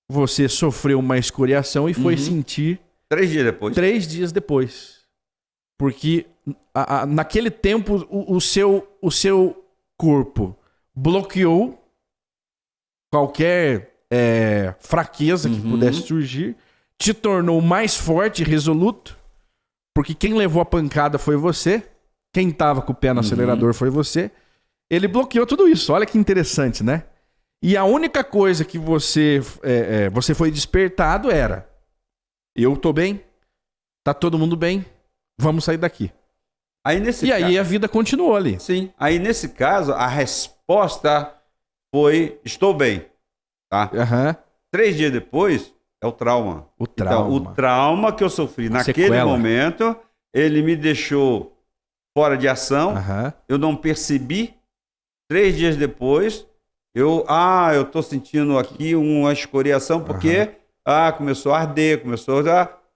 você sofreu uma escoriação e foi sentir 3 dias depois. 3 dias depois. Porque naquele tempo o seu corpo bloqueou qualquer fraqueza que pudesse surgir, te tornou mais forte e resoluto, porque quem levou a pancada foi você, quem estava com o pé no acelerador foi você. Ele bloqueou tudo isso. Olha que interessante, né? E a única coisa que você foi despertado era: eu tô bem, tá todo mundo bem, vamos sair daqui. Aí a vida continuou ali. Sim. Aí nesse caso, a resposta foi: estou bem. Tá? 3 dias depois é o trauma. Então, o trauma que eu sofri naquele momento, ele me deixou fora de ação. Eu não percebi. 3 dias depois, eu tô sentindo aqui uma escoriação porque começou a arder,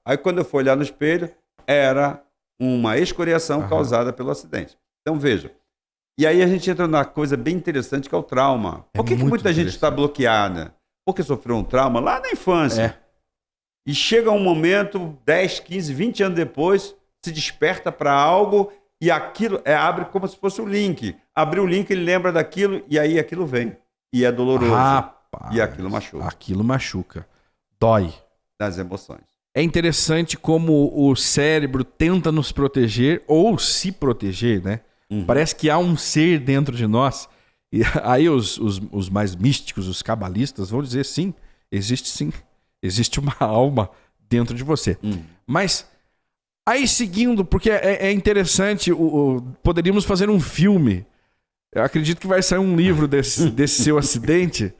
Aí quando eu fui olhar no espelho, era uma escoriação causada pelo acidente. Então veja. E aí a gente entra numa coisa bem interessante que é o trauma. Por que muita gente está bloqueada? Porque sofreu um trauma lá na infância. E chega um momento, 10, 15, 20 anos depois, se desperta para algo e aquilo abre como se fosse um link. Abriu o link, ele lembra daquilo e aí aquilo vem. E é doloroso. Rapaz, e aquilo machuca. Aquilo machuca. Dói. Das emoções. É interessante como o cérebro tenta nos proteger ou se proteger, né? Parece que há um ser dentro de nós. E aí os mais místicos, os cabalistas, vão dizer sim. Existe uma alma dentro de você. Mas aí seguindo, porque é interessante, poderíamos fazer um filme. Eu acredito que vai sair um livro desse seu acidente.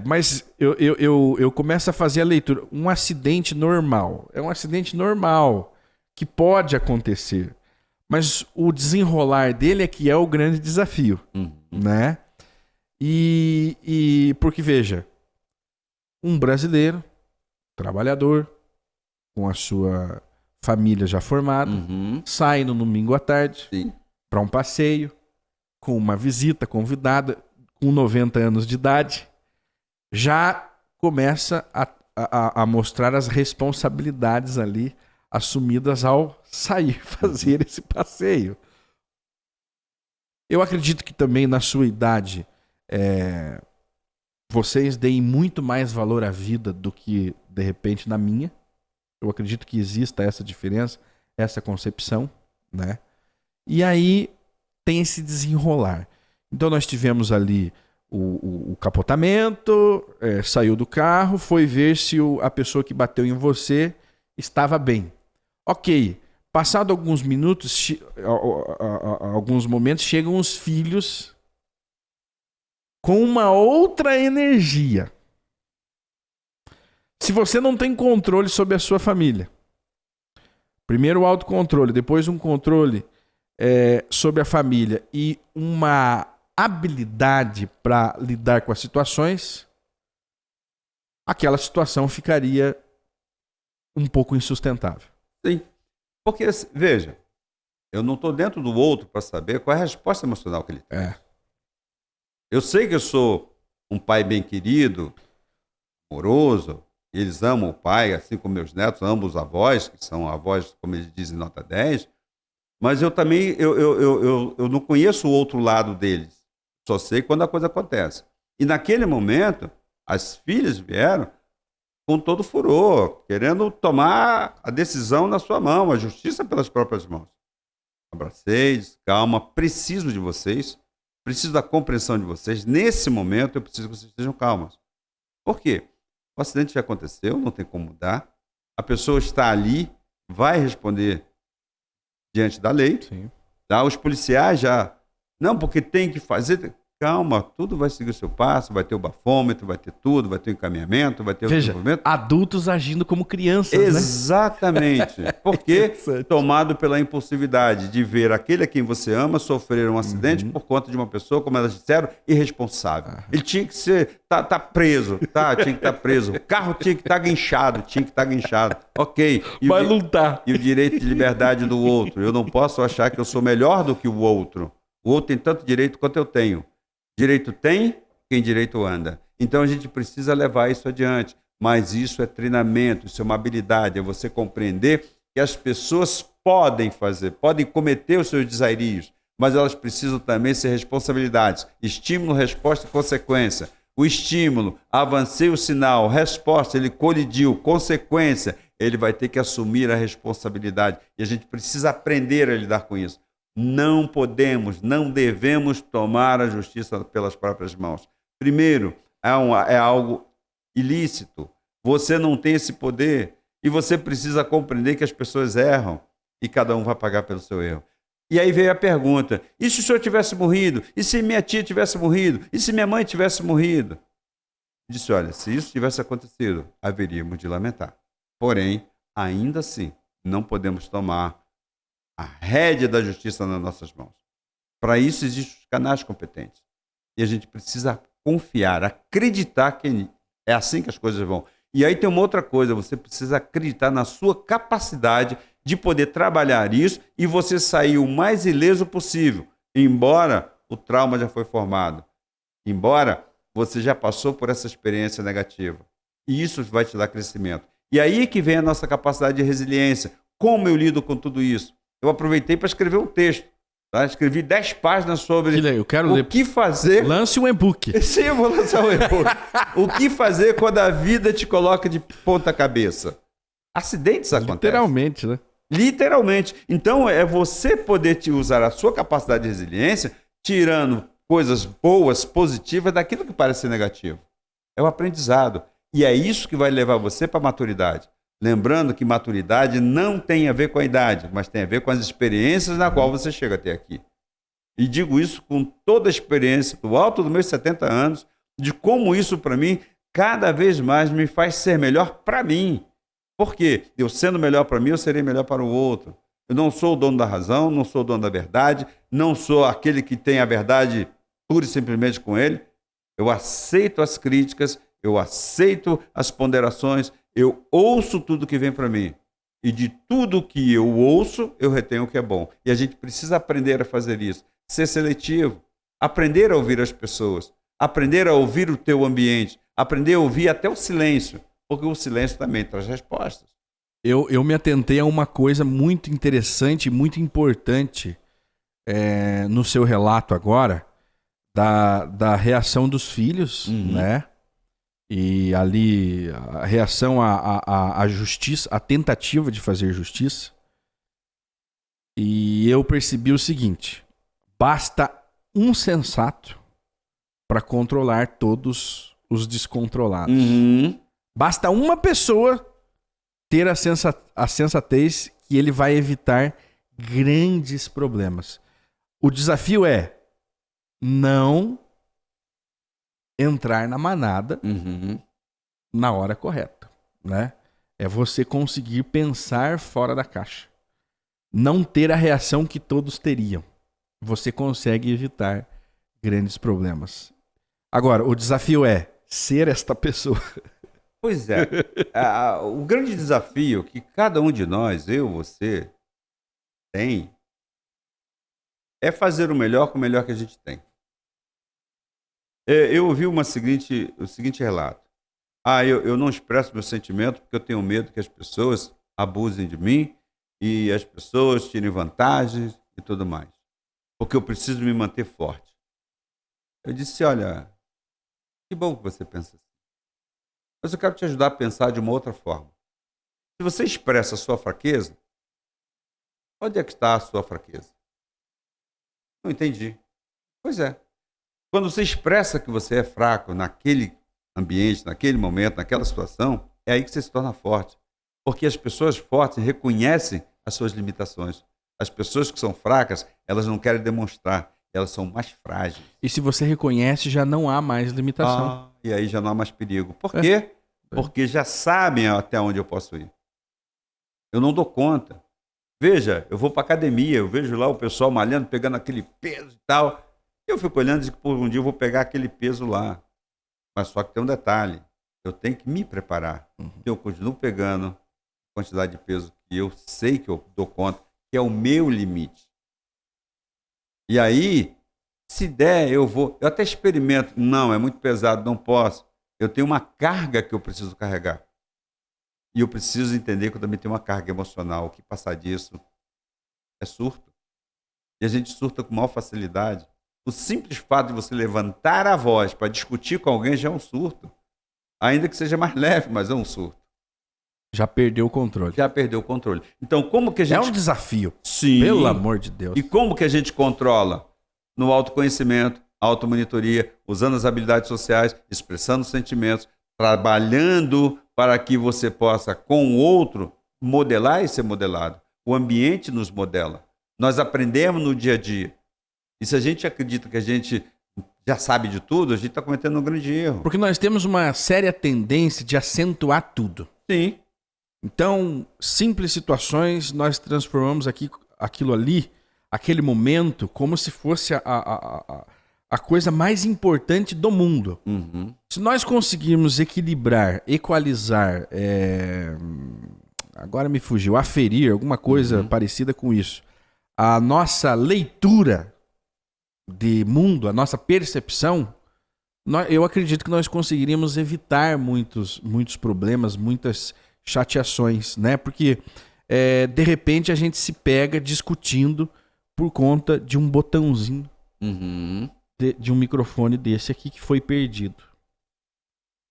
Mas eu começo a fazer a leitura. Um acidente normal. É um acidente normal que pode acontecer. Mas o desenrolar dele é que é o grande desafio. Né? E porque, veja, um brasileiro, trabalhador, com a sua família já formada, sai no domingo à tarde para um passeio, com uma visita convidada, com 90 anos de idade, já começa a mostrar as responsabilidades ali assumidas ao sair fazer esse passeio. Eu acredito que também na sua idade vocês deem muito mais valor à vida do que, de repente, na minha. Eu acredito que exista essa diferença, essa concepção, né? E aí tem esse desenrolar. Então nós tivemos ali o capotamento, saiu do carro, foi ver se a pessoa que bateu em você estava bem. Ok, passado alguns minutos, alguns momentos, chegam os filhos com uma outra energia. Se você não tem controle sobre a sua família, primeiro o autocontrole, depois um controle sobre a família e uma habilidade para lidar com as situações, aquela situação ficaria um pouco insustentável. Sim, porque, veja, eu não estou dentro do outro para saber qual é a resposta emocional que ele tem. Eu sei que eu sou um pai bem querido, amoroso, eles amam o pai, assim como meus netos amam os avós, que são avós, como eles dizem, nota 10, mas eu também eu não conheço o outro lado deles, só sei quando a coisa acontece. E naquele momento, as filhas vieram com todo furor, querendo tomar a decisão na sua mão, a justiça pelas próprias mãos. Abracei, disse, calma, preciso de vocês, preciso da compreensão de vocês. Nesse momento, eu preciso que vocês estejam calmos. Por quê? O acidente já aconteceu, não tem como mudar. A pessoa está ali, vai responder diante da lei. Sim. Tá? Os policiais já... Não, porque tem que fazer... Calma, tudo vai seguir o seu passo, vai ter o bafômetro, vai ter tudo, vai ter o encaminhamento, vai ter o Veja, desenvolvimento. adultos agindo como crianças, Exatamente. Porque tomado pela impulsividade de ver aquele a quem você ama sofrer um acidente por conta de uma pessoa, como elas disseram, irresponsável. Ele tinha que ser... Tá preso, tá? Tinha que estar preso. O carro tinha que estar guinchado, Ok. Vai lutar. E o direito de liberdade do outro. Eu não posso achar que eu sou melhor do que o outro. O outro tem tanto direito quanto eu tenho. Direito tem quem direito anda. Então a gente precisa levar isso adiante. Mas isso é treinamento, isso é uma habilidade, é você compreender que as pessoas podem fazer, podem cometer os seus desairios, mas elas precisam também ser responsabilidades. Estímulo, resposta e consequência. O estímulo, avancei o sinal, resposta, ele colidiu, consequência, ele vai ter que assumir a responsabilidade. E a gente precisa aprender a lidar com isso. Não podemos, não devemos tomar a justiça pelas próprias mãos. Primeiro, é algo ilícito. Você não tem esse poder e você precisa compreender que as pessoas erram e cada um vai pagar pelo seu erro. E aí veio a pergunta, e se o senhor tivesse morrido? E se minha tia tivesse morrido? E se minha mãe tivesse morrido? Disse, olha, se isso tivesse acontecido, haveríamos de lamentar. Porém, ainda assim, não podemos tomar a rédea da justiça nas nossas mãos. Para isso existem os canais competentes. E a gente precisa confiar, acreditar que é assim que as coisas vão. E aí tem uma outra coisa, você precisa acreditar na sua capacidade de poder trabalhar isso e você sair o mais ileso possível, embora o trauma já foi formado, embora você já passou por essa experiência negativa. E isso vai te dar crescimento. E aí que vem a nossa capacidade de resiliência. Como eu lido com tudo isso? Eu aproveitei para escrever um texto. Tá? Escrevi 10 páginas sobre o que fazer... Lance um e-book. Sim, eu vou lançar um e-book. O que fazer quando a vida te coloca de ponta cabeça? Acidentes acontecem. Literalmente, né? Literalmente. Então, é você poder te usar a sua capacidade de resiliência, tirando coisas boas, positivas, daquilo que parece ser negativo. É o aprendizado. E é isso que vai levar você para a maturidade. Lembrando que maturidade não tem a ver com a idade, mas tem a ver com as experiências na qual você chega até aqui. E digo isso com toda a experiência, do alto dos meus 70 anos, de como isso, para mim, cada vez mais me faz ser melhor para mim. Por quê? Eu sendo melhor para mim, eu serei melhor para o outro. Eu não sou o dono da razão, não sou o dono da verdade, não sou aquele que tem a verdade pura e simplesmente com ele. Eu aceito as críticas, eu aceito as ponderações, eu ouço tudo que vem para mim. E de tudo que eu ouço, eu retenho o que é bom. E a gente precisa aprender a fazer isso. Ser seletivo. Aprender a ouvir as pessoas. Aprender a ouvir o teu ambiente. Aprender a ouvir até o silêncio. Porque o silêncio também traz respostas. Eu me atentei a uma coisa muito interessante, muito importante no seu relato agora, da reação dos filhos, né? E ali a reação à justiça, a tentativa de fazer justiça. E eu percebi o seguinte: basta um sensato para controlar todos os descontrolados. Basta uma pessoa ter a sensatez que ele vai evitar grandes problemas. O desafio é não entrar na manada na hora correta, né? É você conseguir pensar fora da caixa. Não ter a reação que todos teriam. Você consegue evitar grandes problemas. Agora, o desafio é ser esta pessoa. Pois é. O grande desafio que cada um de nós, eu, você, tem é fazer o melhor com o melhor que a gente tem. Eu ouvi o seguinte relato. Eu não expresso meu sentimento porque eu tenho medo que as pessoas abusem de mim e as pessoas tirem vantagens e tudo mais. Porque eu preciso me manter forte. Eu disse, olha, que bom que você pensa assim. Mas eu quero te ajudar a pensar de uma outra forma. Se você expressa a sua fraqueza, onde é que está a sua fraqueza? Não entendi. Pois é. Quando você expressa que você é fraco naquele ambiente, naquele momento, naquela situação, é aí que você se torna forte. Porque as pessoas fortes reconhecem as suas limitações. As pessoas que são fracas, elas não querem demonstrar, elas são mais frágeis. E se você reconhece, já não há mais limitação. E aí já não há mais perigo. Por quê? Porque já sabem até onde eu posso ir. Eu não dou conta. Veja, eu vou para academia, eu vejo lá o pessoal malhando, pegando aquele peso e tal. Eu fico olhando e digo, pô, um dia eu vou pegar aquele peso lá. Mas só que tem um detalhe, eu tenho que me preparar. Eu continuo pegando a quantidade de peso que eu sei que eu dou conta, que é o meu limite. E aí, se der, eu vou. Eu até experimento. Não, é muito pesado, não posso. Eu tenho uma carga que eu preciso carregar. E eu preciso entender que eu também tenho uma carga emocional. O que passar disso é surto. E a gente surta com maior facilidade. O simples fato de você levantar a voz para discutir com alguém já é um surto. Ainda que seja mais leve, mas é um surto. Já perdeu o controle. Já perdeu o controle. Então, como que a gente... É um desafio. Sim. Pelo amor de Deus. E como que a gente controla? No autoconhecimento, automonitoria, usando as habilidades sociais, expressando sentimentos, trabalhando para que você possa, com o outro, modelar e ser modelado. O ambiente nos modela. Nós aprendemos no dia a dia. E se a gente acredita que a gente já sabe de tudo, a gente está cometendo um grande erro. Porque nós temos uma séria tendência de acentuar tudo. Sim. Então, simples situações, nós transformamos aquilo ali, aquele momento, como se fosse a coisa mais importante do mundo. Uhum. Se nós conseguirmos equilibrar, equalizar, agora me fugiu, aferir, alguma coisa parecida com isso, a nossa leitura de mundo, a nossa percepção, eu acredito que nós conseguiríamos evitar muitos problemas, muitas chateações, né? Porque de repente a gente se pega discutindo por conta de um botãozinho de um microfone desse aqui que foi perdido.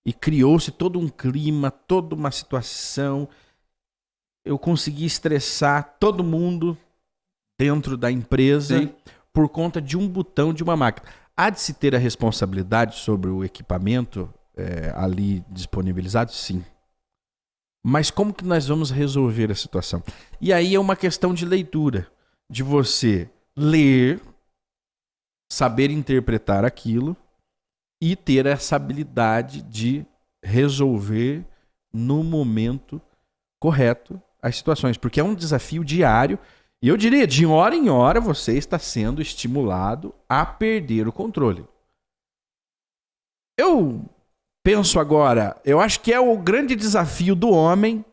E criou-se todo um clima, toda uma situação. Eu consegui estressar todo mundo dentro da empresa. Sim. Por conta de um botão de uma máquina. Há de se ter a responsabilidade sobre o equipamento ali disponibilizado? Sim. Mas como que nós vamos resolver a situação? E aí é uma questão de leitura. De você ler, saber interpretar aquilo e ter essa habilidade de resolver no momento correto as situações. Porque é um desafio diário. E eu diria, de hora em hora, você está sendo estimulado a perder o controle. Eu penso agora, eu acho que é o grande desafio do homem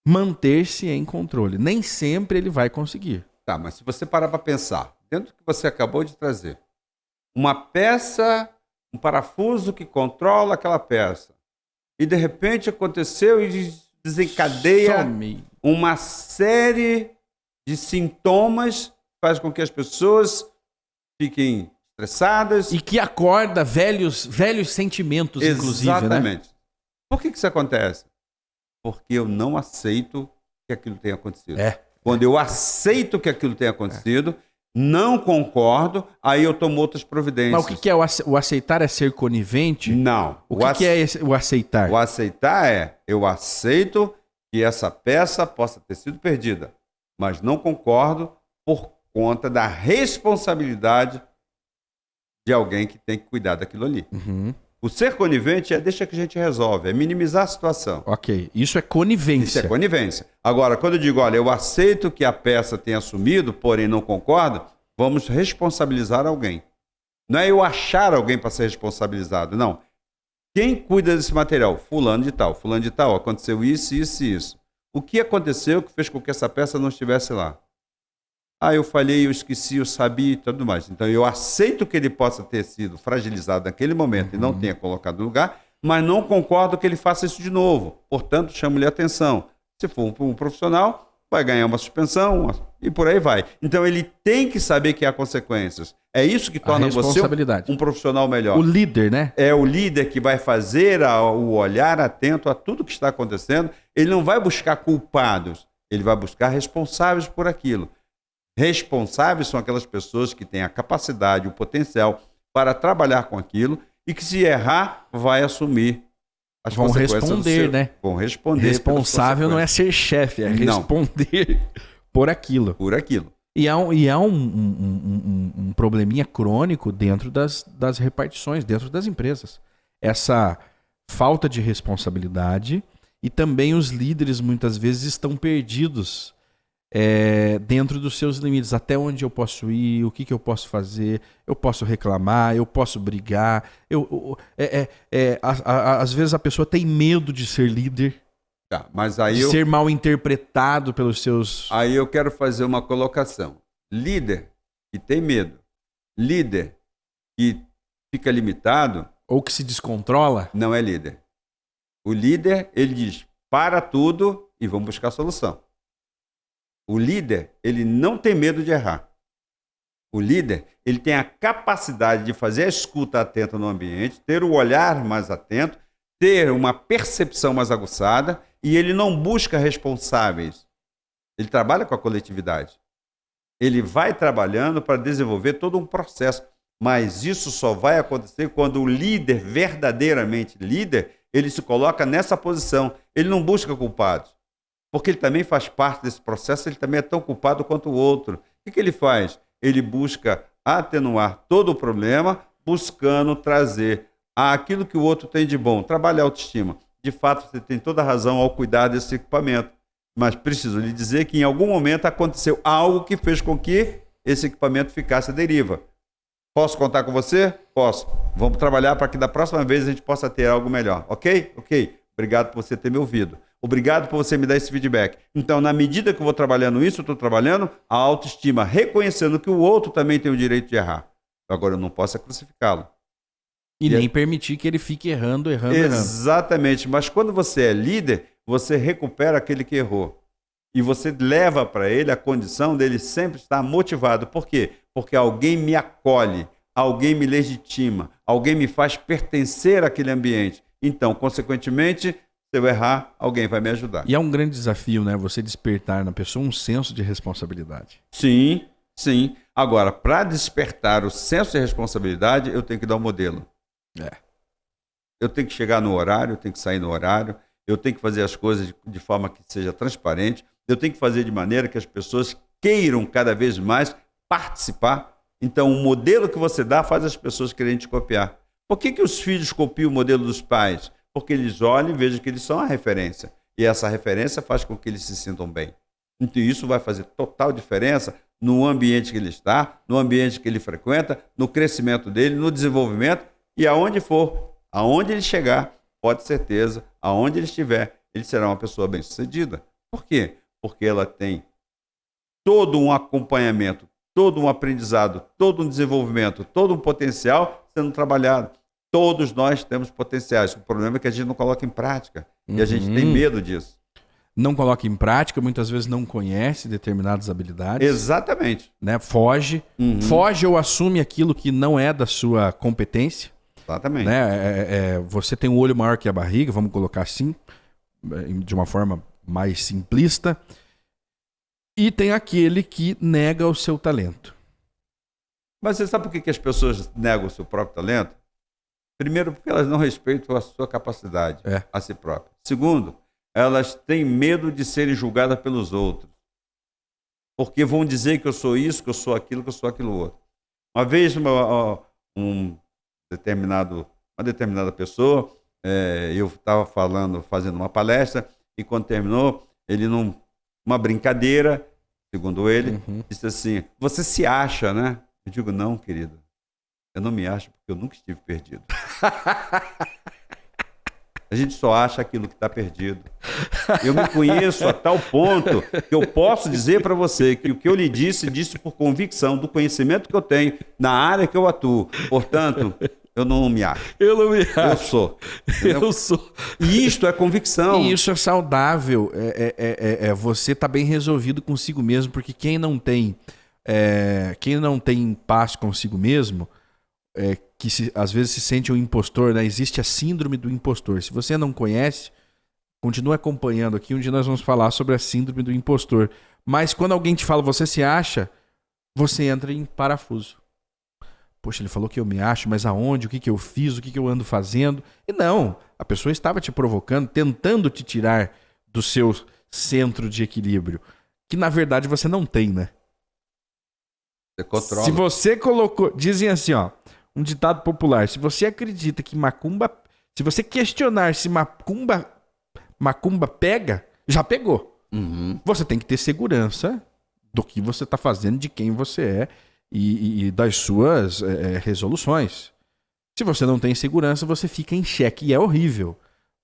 manter-se em controle. Nem sempre ele vai conseguir. Tá, mas se você parar para pensar, dentro do que você acabou de trazer, uma peça, um parafuso que controla aquela peça, e de repente aconteceu e desencadeia uma série de sintomas, faz com que as pessoas fiquem estressadas. E que acorda velhos sentimentos, inclusive, né? Exatamente. Por que isso acontece? Porque eu não aceito que aquilo tenha acontecido. Quando eu aceito que aquilo tenha acontecido, não concordo, aí eu tomo outras providências. Mas o que é o aceitar? É ser conivente? Não. O que é o aceitar? O aceitar é, eu aceito que essa peça possa ter sido perdida, mas não concordo por conta da responsabilidade de alguém que tem que cuidar daquilo ali. O ser conivente deixa que a gente resolve, é minimizar a situação. Ok, isso é conivência. Isso é conivência. Agora, quando eu digo, olha, eu aceito que a peça tenha sumido, porém não concordo, vamos responsabilizar alguém. Não é eu achar alguém para ser responsabilizado, não. Quem cuida desse material? Fulano de tal, aconteceu isso, isso e isso. O que aconteceu que fez com que essa peça não estivesse lá? Eu falhei, eu esqueci, eu sabia e tudo mais. Então, eu aceito que ele possa ter sido fragilizado naquele momento e não tenha colocado no lugar, mas não concordo que ele faça isso de novo. Portanto, chamo-lhe a atenção. Se for um profissional, vai ganhar uma suspensão e por aí vai. Então, ele tem que saber que há consequências. É isso que torna você um profissional melhor. O líder, né? É o líder que vai fazer o olhar atento a tudo que está acontecendo. Ele não vai buscar culpados, ele vai buscar responsáveis por aquilo. Responsáveis são aquelas pessoas que têm a capacidade, o potencial para trabalhar com aquilo e que, se errar, vai assumir as vão consequências responder, né? Vão responder. Responsável não é ser chefe, é responder por aquilo. Por aquilo. E há um probleminha crônico dentro das repartições, dentro das empresas. Essa falta de responsabilidade, e também os líderes muitas vezes estão perdidos dentro dos seus limites. Até onde eu posso ir, o que eu posso fazer, eu posso reclamar, eu posso brigar. Às vezes a pessoa tem medo de ser líder, Tá, mas aí de ser mal interpretado pelos seus... Aí eu quero fazer uma colocação. Líder que tem medo, líder que fica limitado... Ou que se descontrola. Não é líder. O líder, ele diz, para tudo e vamos buscar solução. O líder, ele não tem medo de errar. O líder, ele tem a capacidade de fazer a escuta atenta no ambiente, ter o olhar mais atento, ter uma percepção mais aguçada, e ele não busca responsáveis. Ele trabalha com a coletividade. Ele vai trabalhando para desenvolver todo um processo. Mas isso só vai acontecer quando o líder, verdadeiramente líder, ele se coloca nessa posição. Ele não busca culpados. Porque ele também faz parte desse processo, ele também é tão culpado quanto o outro. O que ele faz? Ele busca atenuar todo o problema, buscando trazer aquilo que o outro tem de bom. Trabalhar a autoestima. De fato, você tem toda a razão ao cuidar desse equipamento. Mas preciso lhe dizer que em algum momento aconteceu algo que fez com que esse equipamento ficasse à deriva. Posso contar com você? Posso. Vamos trabalhar para que da próxima vez a gente possa ter algo melhor. Ok? Ok. Obrigado por você ter me ouvido. Obrigado por você me dar esse feedback. Então, na medida que eu vou trabalhando isso, eu estou trabalhando a autoestima, reconhecendo que o outro também tem o direito de errar. Agora, eu não posso crucificá-lo. E nem permitir que ele fique errando. Exatamente. Mas quando você é líder, você recupera aquele que errou. E você leva para ele a condição dele sempre estar motivado. Por quê? Porque alguém me acolhe, alguém me legitima, alguém me faz pertencer àquele ambiente. Então, consequentemente, se eu errar, alguém vai me ajudar. E é um grande desafio, né? Você despertar na pessoa um senso de responsabilidade. Sim, sim. Agora, para despertar o senso de responsabilidade, eu tenho que dar um modelo. Eu tenho que chegar no horário, eu tenho que sair no horário, eu tenho que fazer as coisas de forma que seja transparente, eu tenho que fazer de maneira que as pessoas queiram cada vez mais participar. Então, o modelo que você dá faz as pessoas quererem te copiar. Por que os filhos copiam o modelo dos pais? Porque eles olham e vejam que eles são a referência. E essa referência faz com que eles se sintam bem. Então, isso vai fazer total diferença no ambiente que ele está, no ambiente que ele frequenta, no crescimento dele, no desenvolvimento e aonde for, aonde ele chegar, pode ter certeza, aonde ele estiver, ele será uma pessoa bem-sucedida. Por quê? Porque ela tem todo um acompanhamento, todo um aprendizado, todo um desenvolvimento, todo um potencial sendo trabalhado. Todos nós temos potenciais. O problema é que a gente não coloca em prática. E a gente tem medo disso. Não coloca em prática, muitas vezes não conhece determinadas habilidades. Exatamente. Né? Foge. Foge ou assume aquilo que não é da sua competência. Exatamente. Né? Você tem um olho maior que a barriga, vamos colocar assim, de uma forma mais simplista. E tem aquele que nega o seu talento. Mas você sabe por que as pessoas negam o seu próprio talento? Primeiro, porque elas não respeitam a sua capacidade a si própria. Segundo, elas têm medo de serem julgadas pelos outros. Porque vão dizer que eu sou isso, que eu sou aquilo, que eu sou aquilo outro. Uma vez, uma determinada pessoa, eu estava fazendo uma palestra, e quando terminou, ele, numa brincadeira, segundo ele, disse assim, você se acha, né? Eu digo, não, querido, eu não me acho porque eu nunca estive perdido. A gente só acha aquilo que está perdido. Eu me conheço a tal ponto que eu posso dizer para você que o que eu lhe disse por convicção do conhecimento que eu tenho na área que eu atuo. Portanto, eu não me acho. Eu não me acho. Eu sou. Entendeu? Eu sou. E isto é convicção. E isso é saudável. Você tá bem resolvido consigo mesmo, porque quem não tem paz consigo mesmo, às vezes se sente um impostor, né? Existe a síndrome do impostor. Se você não conhece, continue acompanhando aqui, onde nós vamos falar sobre a síndrome do impostor. Mas quando alguém te fala, você se acha, você entra em parafuso. poxa, ele falou que eu me acho, mas aonde? O que eu fiz? O que eu ando fazendo? E não, a pessoa estava te provocando, tentando te tirar do seu centro de equilíbrio, que na verdade você não tem, né? Você controla. Se você colocou, dizem assim, ó, um ditado popular, se você acredita que macumba, se você questionar se macumba pega, já pegou. Você tem que ter segurança do que você está fazendo, de quem você é e das suas resoluções. Se você não tem segurança, você fica em xeque. E é horrível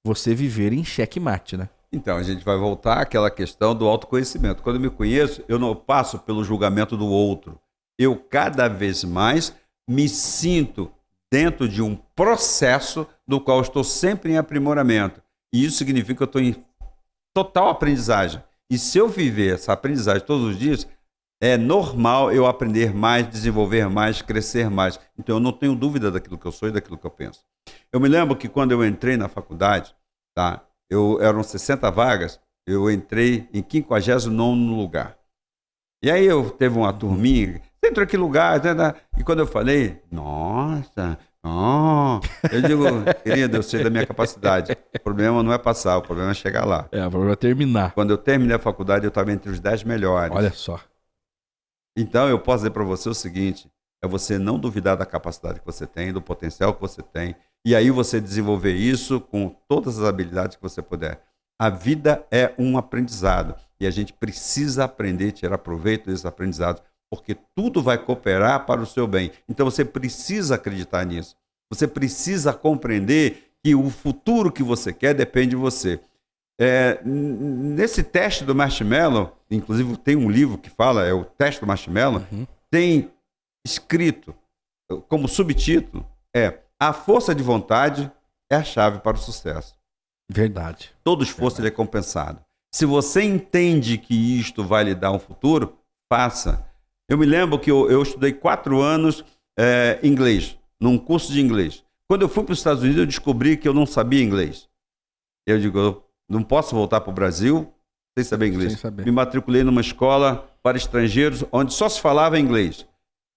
você viver em xeque-mate, né? Então, a gente vai voltar àquela questão do autoconhecimento. Quando eu me conheço, eu não passo pelo julgamento do outro. Eu, cada vez mais, me sinto dentro de um processo do qual eu estou sempre em aprimoramento. E isso significa que eu estou em total aprendizagem. E se eu viver essa aprendizagem todos os dias, é normal eu aprender mais, desenvolver mais, crescer mais. Então, eu não tenho dúvida daquilo que eu sou e daquilo que eu penso. Eu me lembro que quando eu entrei na faculdade, tá, eram 60 vagas, eu entrei em 59º lugar. E aí teve uma turminha, você entrou em que lugar? E quando eu falei, nossa, eu digo, querido, eu sei da minha capacidade. O problema não é passar, o problema é chegar lá. O problema é terminar. Quando eu terminei a faculdade, eu estava entre os 10 melhores. Olha só. Então, eu posso dizer para você o seguinte, é você não duvidar da capacidade que você tem, do potencial que você tem, e aí você desenvolver isso com todas as habilidades que você puder. A vida é um aprendizado, e a gente precisa aprender a tirar proveito desses aprendizados, porque tudo vai cooperar para o seu bem. Então, você precisa acreditar nisso. Você precisa compreender que o futuro que você quer depende de você. Nesse teste do marshmallow, inclusive tem um livro que fala, é o teste do marshmallow, tem escrito como subtítulo, a força de vontade é a chave para o sucesso. Verdade. Todo esforço ele é compensado. Se você entende que isto vai lhe dar um futuro, faça. Eu me lembro que eu estudei 4 anos inglês, num curso de inglês. Quando eu fui para os Estados Unidos, eu descobri que eu não sabia inglês. Eu digo, eu não posso voltar para o Brasil sem saber inglês. Sem saber. Me matriculei numa escola para estrangeiros, onde só se falava inglês.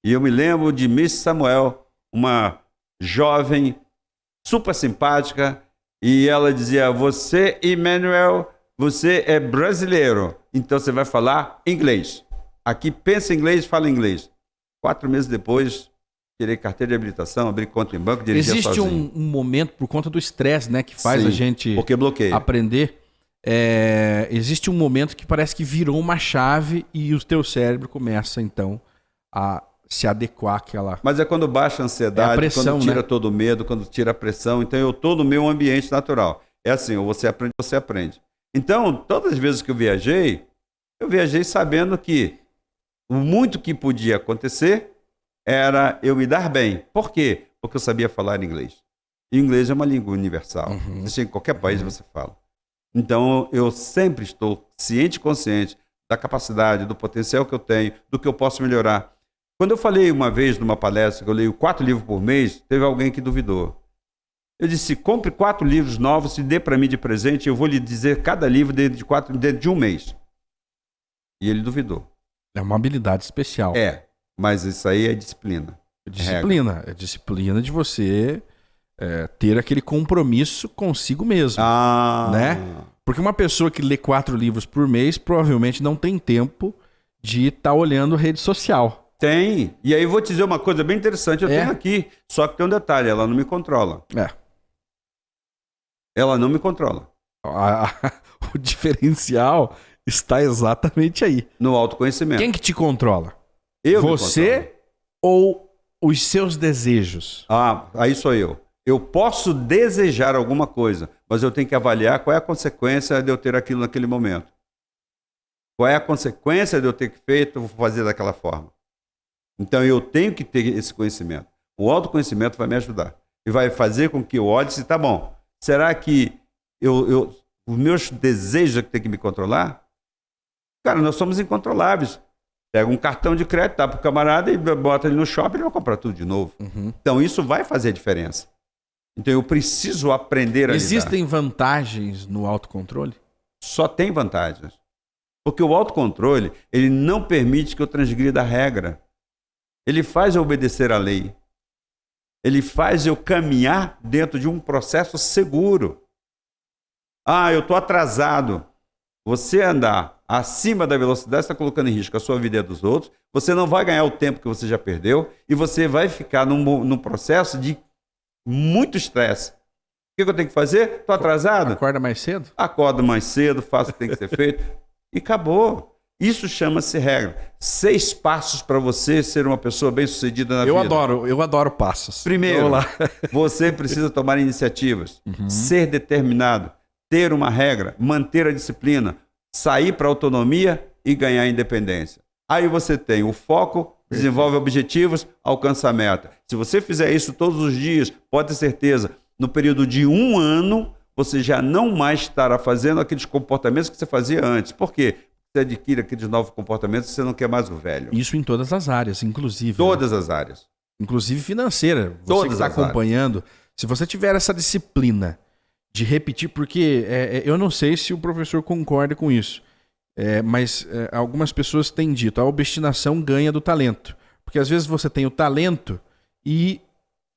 E eu me lembro de Miss Samuel, uma jovem super simpática, e ela dizia, você, Emmanuel, você é brasileiro, então você vai falar inglês. Aqui pensa em inglês, fala inglês. 4 meses depois, tirei carteira de habilitação, abri conta em banco, dirigia sozinho. Existe um momento, por conta do estresse, né, que faz Sim, a gente porque bloqueia. aprender. Existe um momento que parece que virou uma chave e o teu cérebro começa, então, a se adequar àquela... Mas é quando baixa a ansiedade, a pressão, quando tira né? todo o medo, quando tira a pressão. Então, eu estou no meu ambiente natural. É assim, ou você aprende. Então, todas as vezes que eu viajei sabendo que o muito que podia acontecer era eu me dar bem. Por quê? Porque eu sabia falar inglês. E inglês é uma língua universal. Você chega em qualquer país você fala. Então, eu sempre estou ciente e consciente da capacidade, do potencial que eu tenho, do que eu posso melhorar. Quando eu falei uma vez numa palestra que eu leio 4 livros por mês, teve alguém que duvidou. Eu disse, compre 4 livros novos e dê para mim de presente, eu vou lhe dizer cada livro dentro de um mês. E ele duvidou. É uma habilidade especial. Mas isso aí é disciplina. É disciplina de você ter aquele compromisso consigo mesmo. Né? Porque uma pessoa que lê 4 livros por mês provavelmente não tem tempo de estar olhando rede social. Tem. E aí eu vou te dizer uma coisa bem interessante. Eu tenho aqui. Só que tem um detalhe. Ela não me controla. Ela não me controla. O diferencial está exatamente aí. No autoconhecimento. Quem que te controla? Você ou os seus desejos? Aí sou eu. Eu posso desejar alguma coisa, mas eu tenho que avaliar qual é a consequência de eu ter aquilo naquele momento. Qual é a consequência de eu ter feito, fazer daquela forma. Então eu tenho que ter esse conhecimento. O autoconhecimento vai me ajudar. E vai fazer com que eu olhe e diga, tá bom, será que os meus desejos é que tem que me controlar? Cara, nós somos incontroláveis. Pega um cartão de crédito, dá pro camarada e bota ele no shopping e ele vai comprar tudo de novo. Então isso vai fazer a diferença. Então eu preciso aprender a lidar. Existem vantagens no autocontrole? Só tem vantagens. Porque o autocontrole, ele não permite que eu transgrida a regra. Ele faz eu obedecer à lei. Ele faz eu caminhar dentro de um processo seguro. Eu estou atrasado. Você andar acima da velocidade, está colocando em risco a sua vida e a dos outros. Você não vai ganhar o tempo que você já perdeu e você vai ficar num processo de muito estresse. O que eu tenho que fazer? Estou atrasado? Acorda mais cedo? Acordo mais cedo, faço o que tem que ser feito e acabou. Isso chama-se regra. 6 passos para você ser uma pessoa bem-sucedida na vida. Eu adoro passos. Primeiro, você precisa tomar iniciativas, ser determinado, ter uma regra, manter a disciplina, sair para a autonomia e ganhar independência. Aí você tem o foco, desenvolve objetivos, alcança a meta. Se você fizer isso todos os dias, pode ter certeza, no período de 1 ano, você já não mais estará fazendo aqueles comportamentos que você fazia antes. Por quê? Você adquire aqueles novos comportamentos, você não quer mais o velho. Isso em todas as áreas, inclusive. Todas as áreas. Inclusive financeira. Você Todas que está acompanhando, se você tiver essa disciplina de repetir, porque eu não sei se o professor concorda com isso, mas algumas pessoas têm dito, a obstinação ganha do talento. Porque às vezes você tem o talento e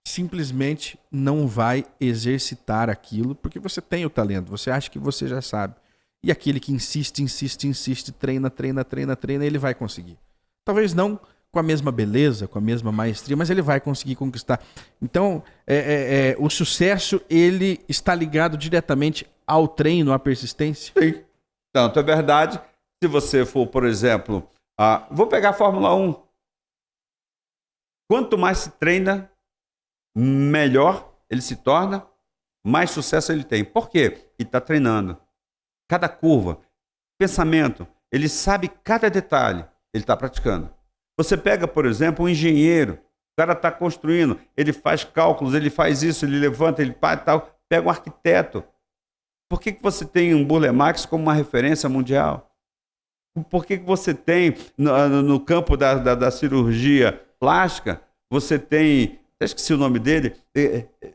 simplesmente não vai exercitar aquilo porque você tem o talento, você acha que você já sabe. E aquele que insiste, treina, ele vai conseguir. Talvez não com a mesma beleza, com a mesma maestria, mas ele vai conseguir conquistar. Então, o sucesso, ele está ligado diretamente ao treino, à persistência? Sim. Tanto é verdade, se você for, por exemplo, vou pegar a Fórmula 1. Quanto mais se treina, melhor ele se torna, mais sucesso ele tem. Por quê? Ele está treinando. Cada curva, pensamento, ele sabe cada detalhe, ele está praticando. Você pega, por exemplo, um engenheiro, o cara está construindo, ele faz cálculos, ele faz isso, ele levanta, ele tal. Pega um arquiteto. Por que você tem um Burle Marx como uma referência mundial? Por que você tem, no campo da cirurgia plástica, você tem, até esqueci o nome dele,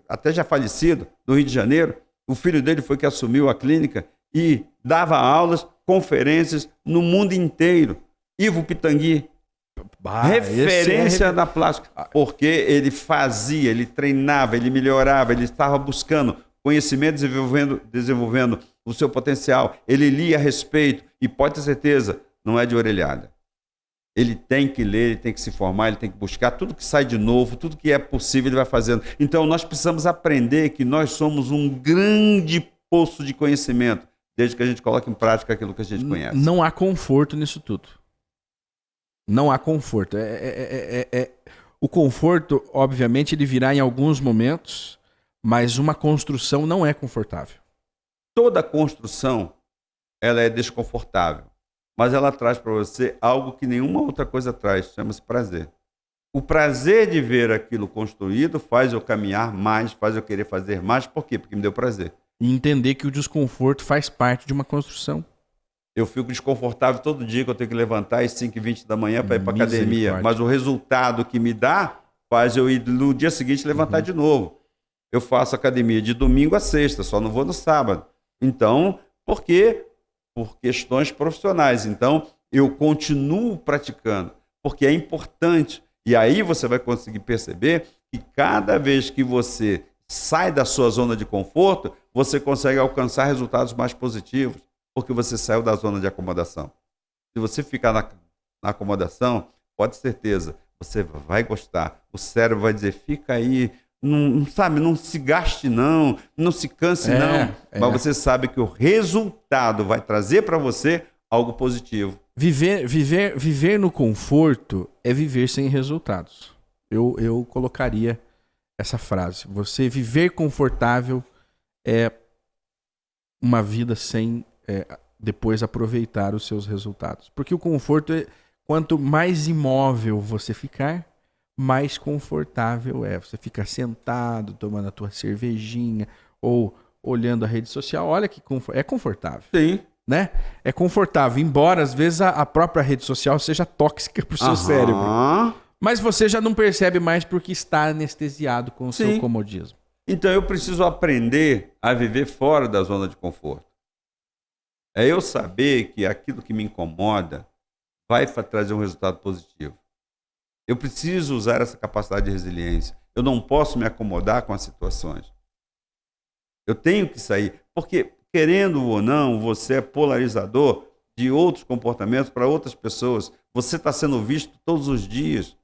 até já falecido, do Rio de Janeiro, o filho dele foi que assumiu a clínica e dava aulas, conferências no mundo inteiro. Ivo Pitangui, referência da plástica, porque ele fazia, ele treinava, ele melhorava, ele estava buscando conhecimento, desenvolvendo o seu potencial, ele lia a respeito e pode ter certeza, não é de orelhada. Ele tem que ler, ele tem que se formar, ele tem que buscar tudo que sai de novo, tudo que é possível ele vai fazendo. Então nós precisamos aprender que nós somos um grande poço de conhecimento, desde que a gente coloque em prática aquilo que a gente conhece. Não há conforto nisso tudo. Não há conforto. O conforto, obviamente, ele virá em alguns momentos, mas uma construção não é confortável. Toda construção, ela é desconfortável, mas ela traz para você algo que nenhuma outra coisa traz, chama-se prazer. O prazer de ver aquilo construído faz eu caminhar mais, faz eu querer fazer mais. Por quê? Porque me deu prazer. E entender que o desconforto faz parte de uma construção. Eu fico desconfortável todo dia que eu tenho que levantar às 5h20 da manhã para ir para a academia. Mas o resultado que me dá faz eu ir no dia seguinte levantar de novo. Eu faço academia de domingo a sexta, só não vou no sábado. Então, por quê? Por questões profissionais. Então, eu continuo praticando, porque é importante. E aí você vai conseguir perceber que cada vez que você sai da sua zona de conforto, você consegue alcançar resultados mais positivos, porque você saiu da zona de acomodação. Se você ficar na acomodação, pode ter certeza, você vai gostar. O cérebro vai dizer, fica aí, não se gaste não se canse não. Mas você sabe que o resultado vai trazer para você algo positivo. Viver no conforto é viver sem resultados. Eu colocaria essa frase. Você viver confortável é uma vida sem depois aproveitar os seus resultados. Porque o conforto quanto mais imóvel você ficar, mais confortável é. Você fica sentado, tomando a tua cervejinha ou olhando a rede social. Olha que é confortável. Sim. Né? É confortável, embora às vezes a própria rede social seja tóxica para o seu cérebro. Mas você já não percebe mais porque está anestesiado com o seu comodismo. Então eu preciso aprender a viver fora da zona de conforto. É eu saber que aquilo que me incomoda vai trazer um resultado positivo. Eu preciso usar essa capacidade de resiliência. Eu não posso me acomodar com as situações. Eu tenho que sair. Porque, querendo ou não, você é polarizador de outros comportamentos para outras pessoas. Você está sendo visto todos os dias.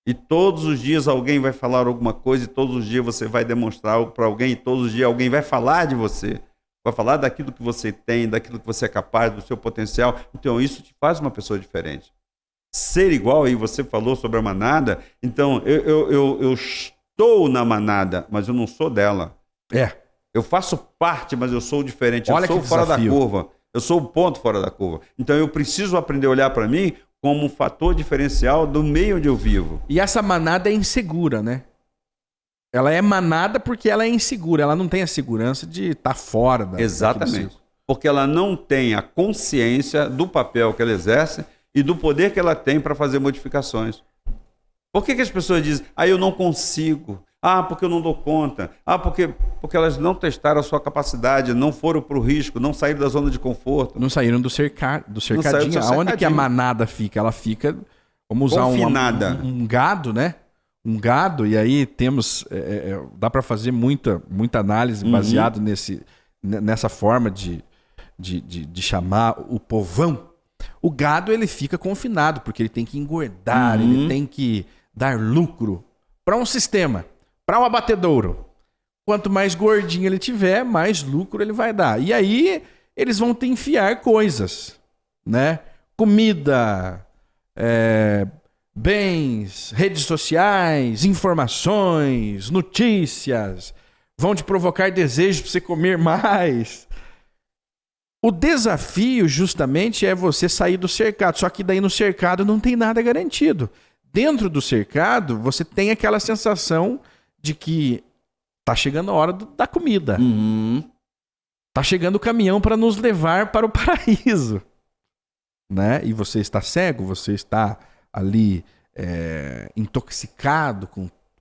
E todos os dias alguém vai falar alguma coisa, e todos os dias você vai demonstrar algo para alguém, e todos os dias alguém vai falar de você. Vai falar daquilo que você tem, daquilo que você é capaz, do seu potencial. Então, isso te faz uma pessoa diferente. Ser igual, aí você falou sobre a manada, então eu estou na manada, mas eu não sou dela. Eu faço parte, mas eu sou diferente. Olha, eu sou que fora da desafio. curva. Eu sou o ponto fora da curva. Então, eu preciso aprender a olhar para mim como um fator diferencial do meio onde eu vivo. E essa manada é insegura, né? Ela é manada porque ela é insegura. Ela não tem a segurança de estar fora da. Exatamente. Porque ela não tem a consciência do papel que ela exerce e do poder que ela tem para fazer modificações. Por que as pessoas dizem, eu não consigo? Porque eu não dou conta. Porque elas não testaram a sua capacidade, não foram para o risco, não saíram da zona de conforto. Não saíram do cercadinho. Aonde que a manada fica? Ela fica, vamos usar um gado, né? Um gado, e aí temos, dá para fazer muita análise baseado nessa forma de chamar o povão. O gado, ele fica confinado, porque ele tem que engordar, ele tem que dar lucro para um sistema, para um abatedouro. Quanto mais gordinho ele tiver, mais lucro ele vai dar. E aí eles vão te enfiar coisas, né? Comida, bens, redes sociais, informações, notícias, vão te provocar desejos para você comer mais. O desafio justamente é você sair do cercado, só que daí no cercado não tem nada garantido. Dentro do cercado, você tem aquela sensação de que tá chegando a hora da comida. Tá chegando o caminhão para nos levar para o paraíso. Né? E você está cego, você está ali intoxicado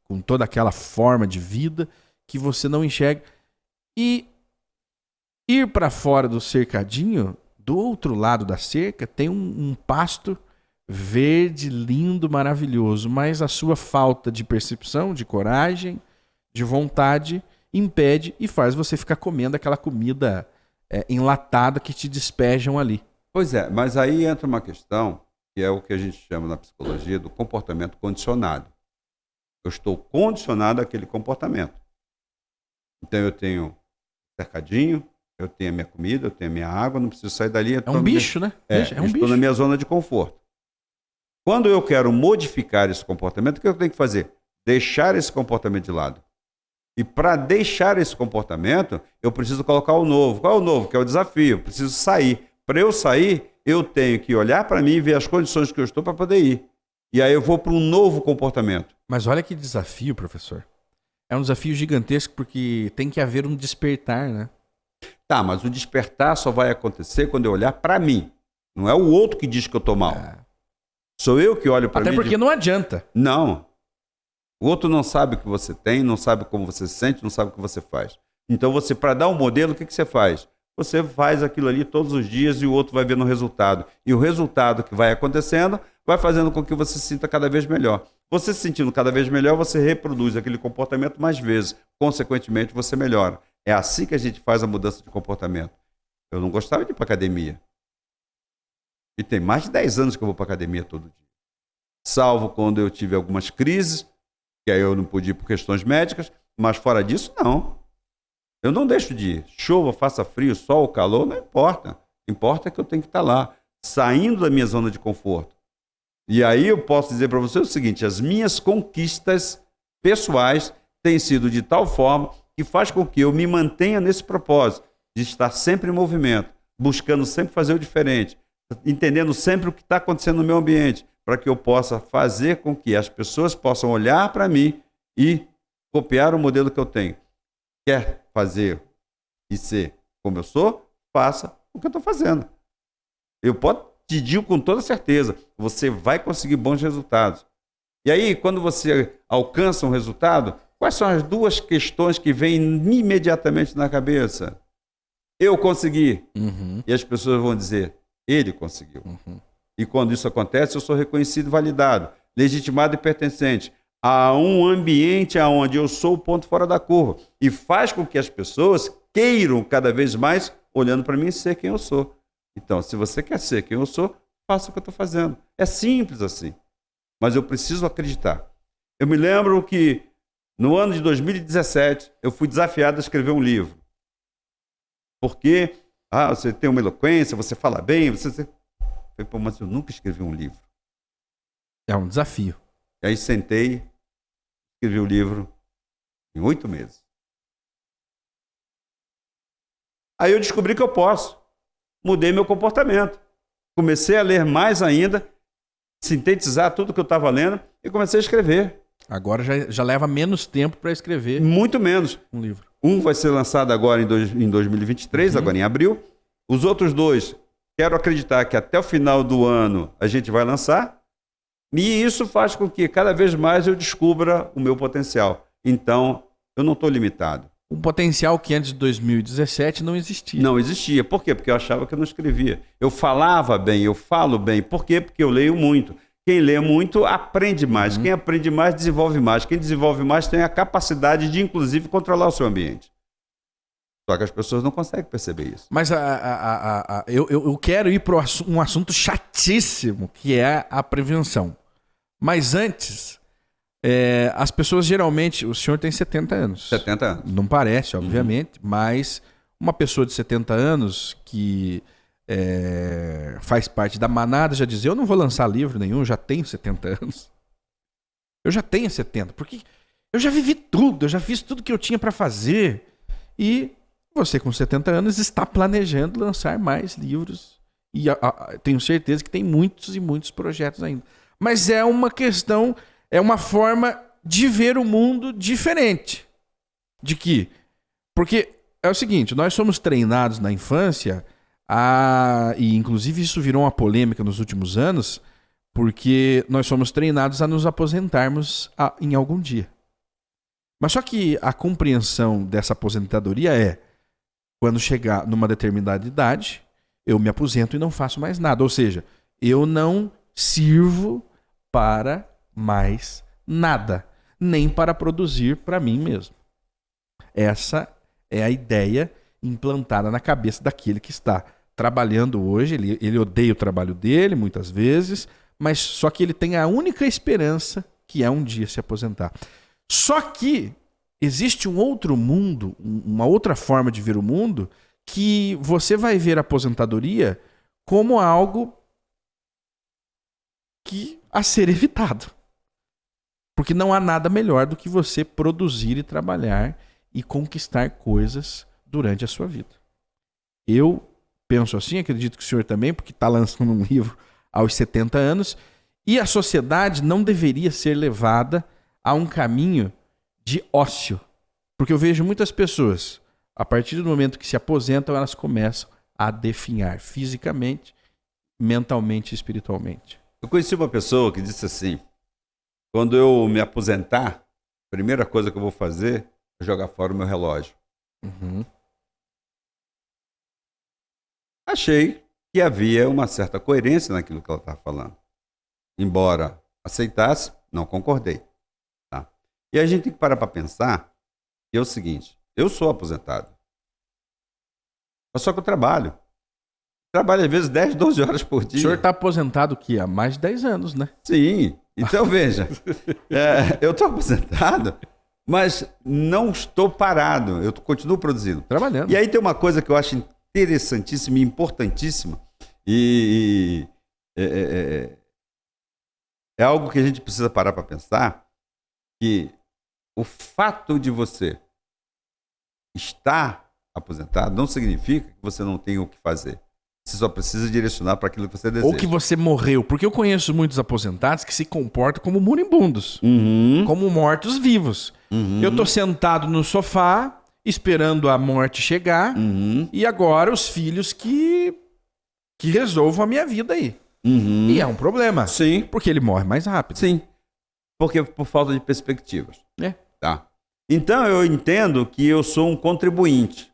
com toda aquela forma de vida que você não enxerga. E ir para fora do cercadinho, do outro lado da cerca, tem um pasto verde, lindo, maravilhoso, mas a sua falta de percepção, de coragem, de vontade, impede e faz você ficar comendo aquela comida enlatada que te despejam ali. Pois é, mas aí entra uma questão, que é o que a gente chama na psicologia do comportamento condicionado. Eu estou condicionado àquele comportamento. Então eu tenho cercadinho, eu tenho a minha comida, eu tenho a minha água, não preciso sair dali. É um bicho, né? Estou na minha zona de conforto. Quando eu quero modificar esse comportamento, o que eu tenho que fazer? Deixar esse comportamento de lado. E para deixar esse comportamento, eu preciso colocar o novo. Qual é o novo? Que é o desafio. Eu preciso sair. Para eu sair, eu tenho que olhar para mim e ver as condições que eu estou para poder ir. E aí eu vou para um novo comportamento. Mas olha que desafio, professor. É um desafio gigantesco porque tem que haver um despertar, né? Tá, mas o despertar só vai acontecer quando eu olhar para mim. Não é o outro que diz que eu estou mal. Sou eu que olho para mim. Até porque não adianta. Não. O outro não sabe o que você tem, não sabe como você se sente, não sabe o que você faz. Então você, para dar um modelo, o que você faz? Você faz aquilo ali todos os dias e o outro vai vendo o resultado. E o resultado que vai acontecendo vai fazendo com que você se sinta cada vez melhor. Você se sentindo cada vez melhor, você reproduz aquele comportamento mais vezes. Consequentemente, você melhora. É assim que a gente faz a mudança de comportamento. Eu não gostava de ir para academia. E tem mais de 10 anos que eu vou para academia todo dia. Salvo quando eu tive algumas crises, que aí eu não pude ir por questões médicas, mas fora disso, não. Eu não deixo de ir. Chova, faça frio, sol, calor, não importa. Importa que eu tenho que estar lá, saindo da minha zona de conforto. E aí eu posso dizer para você o seguinte, as minhas conquistas pessoais têm sido de tal forma que faz com que eu me mantenha nesse propósito de estar sempre em movimento, buscando sempre fazer o diferente, entendendo sempre o que está acontecendo no meu ambiente, para que eu possa fazer com que as pessoas possam olhar para mim e copiar o modelo que eu tenho. Quer fazer e ser como eu sou? Faça o que eu estou fazendo. Eu posso te digo com toda certeza, você vai conseguir bons resultados. E aí, quando você alcança um resultado, quais são as duas questões que vêm imediatamente na cabeça? Eu consegui. E as pessoas vão dizer, ele conseguiu. E quando isso acontece, eu sou reconhecido e validado, legitimado e pertencente. a um ambiente onde eu sou o ponto fora da curva. E faz com que as pessoas queiram cada vez mais, olhando para mim, ser quem eu sou. Então, se você quer ser quem eu sou, faça o que eu estou fazendo. É simples assim. Mas eu preciso acreditar. Eu me lembro que no ano de 2017, eu fui desafiado a escrever um livro. Porque você tem uma eloquência, você fala bem, Eu falei, pô, mas eu nunca escrevi um livro. É um desafio. E aí sentei, escrevi o livro em 8 meses. Aí eu descobri que eu posso. Mudei meu comportamento. Comecei a ler mais ainda, sintetizar tudo que eu estava lendo e comecei a escrever. Agora já leva menos tempo para escrever Muito menos. um livro. Um vai ser lançado agora em 2023, agora em abril. Os outros 2, quero acreditar que até o final do ano a gente vai lançar. E isso faz com que cada vez mais eu descubra o meu potencial. Então, eu não estou limitado. Um potencial que antes de 2017 não existia. Não existia. Por quê? Porque eu achava que eu não escrevia. Eu falava bem, eu falo bem. Por quê? Porque eu leio muito. Quem lê muito aprende mais. Quem aprende mais desenvolve mais. Quem desenvolve mais tem a capacidade de, inclusive, controlar o seu ambiente. Só que as pessoas não conseguem perceber isso. Mas eu quero ir para um assunto chatíssimo, que é a prevenção. Mas antes, as pessoas geralmente... O senhor tem 70 anos. 70 anos. Não parece, obviamente, mas uma pessoa de 70 anos que faz parte da manada já diz, eu não vou lançar livro nenhum, eu já tenho 70 anos. Eu já tenho 70, porque eu já vivi tudo, eu já fiz tudo que eu tinha para fazer. E você com 70 anos está planejando lançar mais livros. E tenho certeza que tem muitos e muitos projetos ainda. Mas é uma questão, é uma forma de ver o mundo diferente. De que? Porque é o seguinte, nós somos treinados na infância, e inclusive isso virou uma polêmica nos últimos anos, porque nós somos treinados a nos aposentarmos em algum dia. Mas só que a compreensão dessa aposentadoria é, quando chegar numa determinada idade, eu me aposento e não faço mais nada. Ou seja, eu não sirvo para mais nada, nem para produzir para mim mesmo. Essa é a ideia implantada na cabeça daquele que está trabalhando hoje. Ele odeia o trabalho dele, muitas vezes, mas só que ele tem a única esperança, que é um dia se aposentar. Só que existe um outro mundo, uma outra forma de ver o mundo, que você vai ver a aposentadoria como algo a ser evitado. Porque não há nada melhor do que você produzir e trabalhar e conquistar coisas durante a sua vida. Eu penso assim, acredito que o senhor também, porque está lançando um livro aos 70 anos, e a sociedade não deveria ser levada a um caminho de ócio. Porque eu vejo muitas pessoas, a partir do momento que se aposentam, elas começam a definhar fisicamente, mentalmente e espiritualmente. Eu conheci uma pessoa que disse assim, quando eu me aposentar, a primeira coisa que eu vou fazer é jogar fora o meu relógio. Achei que havia uma certa coerência naquilo que ela estava falando. Embora aceitasse, não concordei. Tá? E a gente tem que parar para pensar que é o seguinte, eu sou aposentado. Mas só que eu trabalho. Trabalho às vezes 10, 12 horas por dia. O senhor está aposentado há mais de 10 anos, né? Sim. Então veja, eu estou aposentado, mas não estou parado. Eu continuo produzindo. Trabalhando. E aí tem uma coisa que eu acho interessantíssima e importantíssima. E é algo que a gente precisa parar para pensar, que o fato de você estar aposentado não significa que você não tem o que fazer. Você só precisa direcionar para aquilo que você deseja. Ou que você morreu. Porque eu conheço muitos aposentados que se comportam como moribundos. Como mortos-vivos. Eu estou sentado no sofá, esperando a morte chegar, e agora os filhos que resolvam a minha vida aí. E é um problema. Sim. Porque ele morre mais rápido. Sim. Porque por falta de perspectivas. Tá. Então eu entendo que eu sou um contribuinte.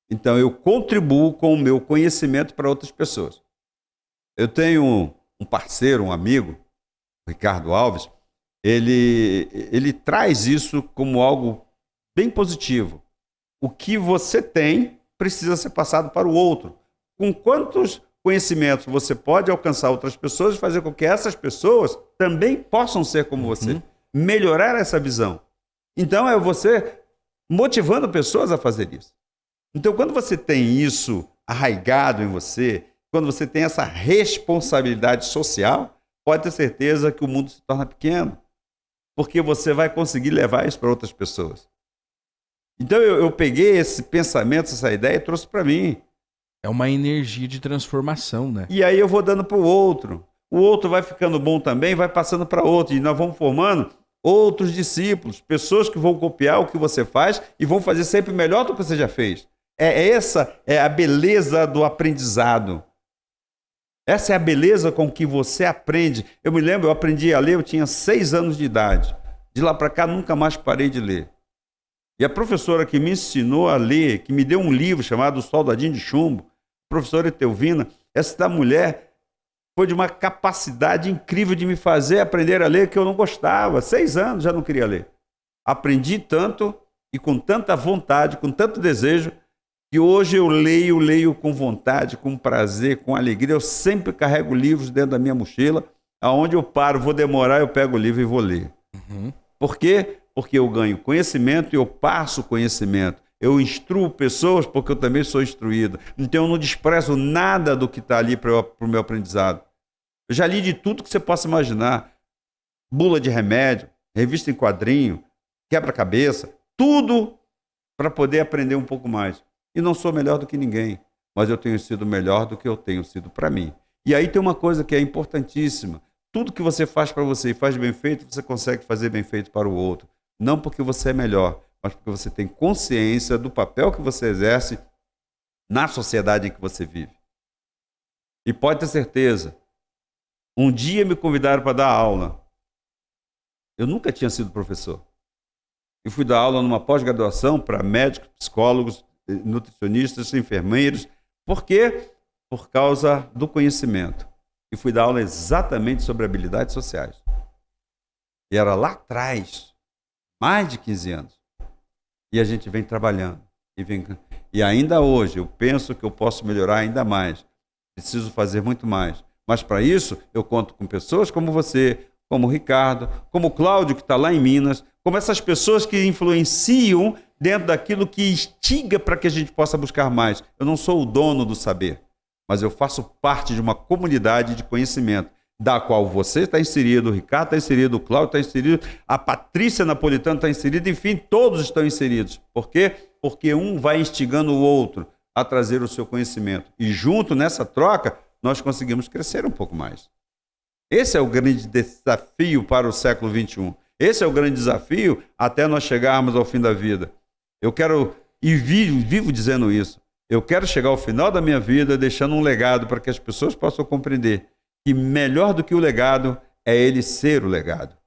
Então eu contribuo com o meu conhecimento para outras pessoas. Eu tenho um parceiro, um amigo, Ricardo Alves. ele traz isso como algo bem positivo. O que você tem precisa ser passado para o outro. Com quantos conhecimentos você pode alcançar outras pessoas e fazer com que essas pessoas também possam ser como você. Melhorar essa visão. Então, é você motivando pessoas a fazer isso. Então, quando você tem isso arraigado em você, quando você tem essa responsabilidade social, pode ter certeza que o mundo se torna pequeno, porque você vai conseguir levar isso para outras pessoas. Então, eu peguei esse pensamento, essa ideia e trouxe para mim. É uma energia de transformação, né? E aí eu vou dando para o outro. O outro vai ficando bom também, vai passando para outro. E nós vamos formando outros discípulos, pessoas que vão copiar o que você faz e vão fazer sempre melhor do que você já fez. Essa é a beleza do aprendizado. Essa é a beleza com que você aprende. Eu me lembro, eu aprendi a ler, eu tinha 6 anos de idade. De lá para cá, nunca mais parei de ler. E a professora que me ensinou a ler, que me deu um livro chamado Soldadinho de Chumbo, a professora Etelvina, essa mulher foi de uma capacidade incrível de me fazer aprender a ler que eu não gostava. 6 anos já não queria ler. Aprendi tanto e com tanta vontade, com tanto desejo, que hoje eu leio com vontade, com prazer, com alegria. Eu sempre carrego livros dentro da minha mochila. Aonde eu paro, vou demorar, eu pego o livro e vou ler. Por quê? Porque eu ganho conhecimento e eu passo conhecimento. Eu instruo pessoas porque eu também sou instruído. Então eu não desprezo nada do que está ali para o meu aprendizado. Eu já li de tudo que você possa imaginar. Bula de remédio, revista em quadrinho, quebra-cabeça, tudo para poder aprender um pouco mais. E não sou melhor do que ninguém, mas eu tenho sido melhor do que eu tenho sido para mim. E aí tem uma coisa que é importantíssima. Tudo que você faz para você e faz bem feito, você consegue fazer bem feito para o outro. Não porque você é melhor, mas porque você tem consciência do papel que você exerce na sociedade em que você vive. E pode ter certeza, um dia me convidaram para dar aula. Eu nunca tinha sido professor. Eu fui dar aula numa pós-graduação para médicos, psicólogos, nutricionistas, enfermeiros. Por quê? Por causa do conhecimento. E fui dar aula exatamente sobre habilidades sociais. E era lá atrás, mais de 15 anos. E a gente vem trabalhando. E ainda hoje, eu penso que eu posso melhorar ainda mais. Preciso fazer muito mais. Mas para isso, eu conto com pessoas como você, como o Ricardo, como o Cláudio, que está lá em Minas, como essas pessoas que influenciam dentro daquilo que instiga para que a gente possa buscar mais. Eu não sou o dono do saber, mas eu faço parte de uma comunidade de conhecimento, da qual você está inserido, o Ricardo está inserido, o Cláudio está inserido, a Patrícia Napolitano está inserida, enfim, todos estão inseridos. Por quê? Porque um vai instigando o outro a trazer o seu conhecimento. E junto, nessa troca, nós conseguimos crescer um pouco mais. Esse é o grande desafio para o século XXI. Esse é o grande desafio até nós chegarmos ao fim da vida. Eu quero, e vivo dizendo isso, eu quero chegar ao final da minha vida deixando um legado para que as pessoas possam compreender que melhor do que o legado é ele ser o legado.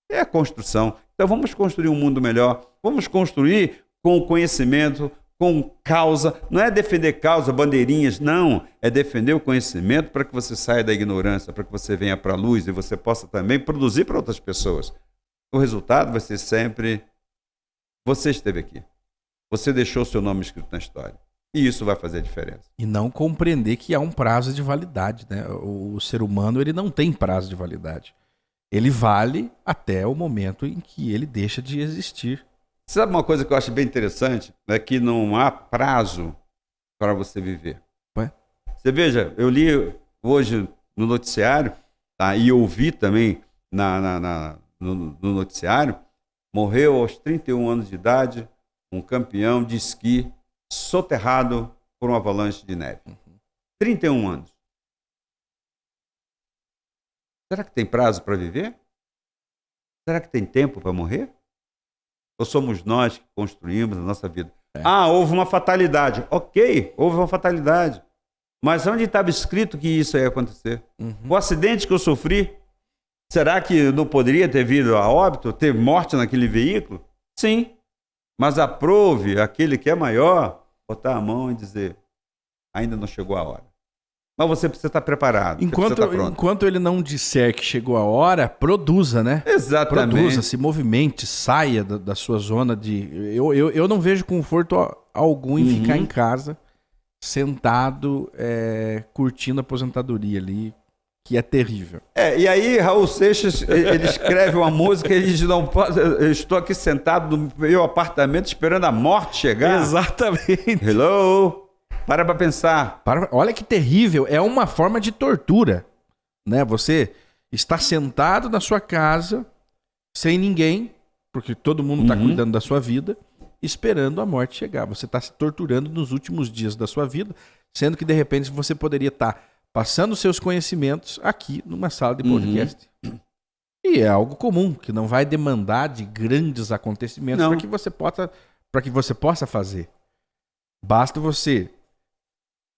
É a construção. Então vamos construir um mundo melhor, vamos construir com conhecimento, com causa. Não é defender causa, bandeirinhas, não. É defender o conhecimento para que você saia da ignorância, para que você venha para a luz e você possa também produzir para outras pessoas. O resultado vai ser sempre: você esteve aqui. Você deixou seu nome escrito na história. E isso vai fazer a diferença. E não compreender que há um prazo de validade, né? O ser humano, ele não tem prazo de validade. Ele vale até o momento em que ele deixa de existir. Sabe uma coisa que eu acho bem interessante? É que não há prazo para você viver. Ué? Você veja, eu li hoje no noticiário, tá? E ouvi também no noticiário, morreu aos 31 anos de idade um campeão de esqui soterrado por uma avalanche de neve. 31 anos. Será que tem prazo para viver? Será que tem tempo para morrer? Ou somos nós que construímos a nossa vida? Houve uma fatalidade. Ok, houve uma fatalidade. Mas onde estava escrito que isso ia acontecer? O acidente que eu sofri, será que não poderia ter vindo a óbito, ter morte naquele veículo? Sim. Mas aprove aquele que é maior, botar a mão e dizer: ainda não chegou a hora. Mas você precisa estar preparado. Você precisa estar pronto. Enquanto ele não disser que chegou a hora, produza, né? Exatamente. Produza, se movimente, saia da sua zona de... Eu não vejo conforto algum em ficar em casa, sentado, curtindo a aposentadoria ali, que é terrível. E aí Raul Seixas, ele escreve uma música e ele diz, não posso, eu estou aqui sentado no meu apartamento esperando a morte chegar. Exatamente. Hello? Para pensar. Olha que terrível. É uma forma de tortura, né? Você está sentado na sua casa, sem ninguém, porque todo mundo está cuidando da sua vida, esperando a morte chegar. Você está se torturando nos últimos dias da sua vida, sendo que, de repente, você poderia estar passando seus conhecimentos aqui numa sala de podcast. E é algo comum, que não vai demandar de grandes acontecimentos para que você possa fazer. Basta você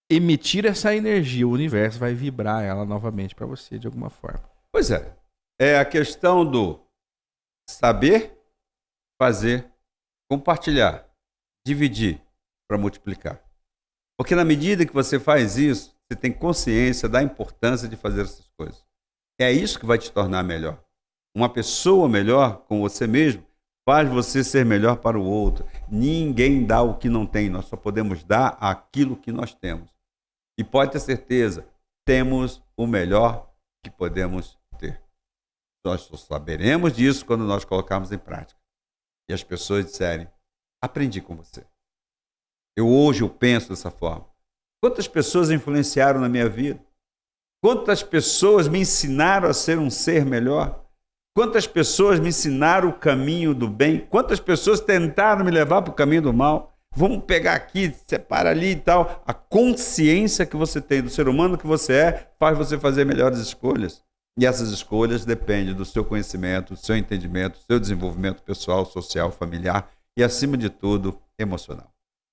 emitir essa energia, o universo vai vibrar ela novamente para você de alguma forma. Pois é. É a questão do saber, fazer, compartilhar, dividir para multiplicar. Porque na medida que você faz isso, você tem consciência da importância de fazer essas coisas. É isso que vai te tornar melhor. Uma pessoa melhor com você mesmo faz você ser melhor para o outro. Ninguém dá o que não tem, nós só podemos dar aquilo que nós temos. E pode ter certeza, temos o melhor que podemos ter. Nós só saberemos disso quando nós colocarmos em prática. E as pessoas disserem, aprendi com você. Hoje eu penso dessa forma. Quantas pessoas influenciaram na minha vida? Quantas pessoas me ensinaram a ser um ser melhor? Quantas pessoas me ensinaram o caminho do bem? Quantas pessoas tentaram me levar para o caminho do mal? Vamos pegar aqui, separa ali e tal. A consciência que você tem do ser humano que você faz você fazer melhores escolhas. E essas escolhas dependem do seu conhecimento, do seu entendimento, do seu desenvolvimento pessoal, social, familiar e, acima de tudo, emocional.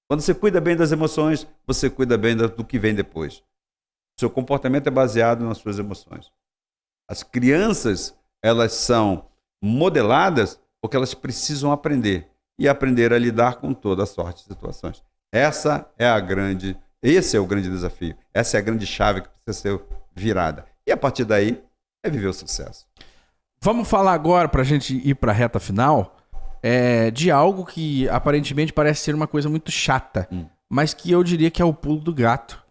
Quando você cuida bem das emoções, você cuida bem do que vem depois. O seu comportamento é baseado nas suas emoções. As crianças, elas são modeladas porque elas precisam aprender. E aprender a lidar com toda a sorte de situações. Esse é o grande desafio. Essa é a grande chave que precisa ser virada. E a partir daí, é viver o sucesso. Vamos falar agora, para a gente ir para a reta final, de algo que aparentemente parece ser uma coisa muito chata, mas que eu diria que é o pulo do gato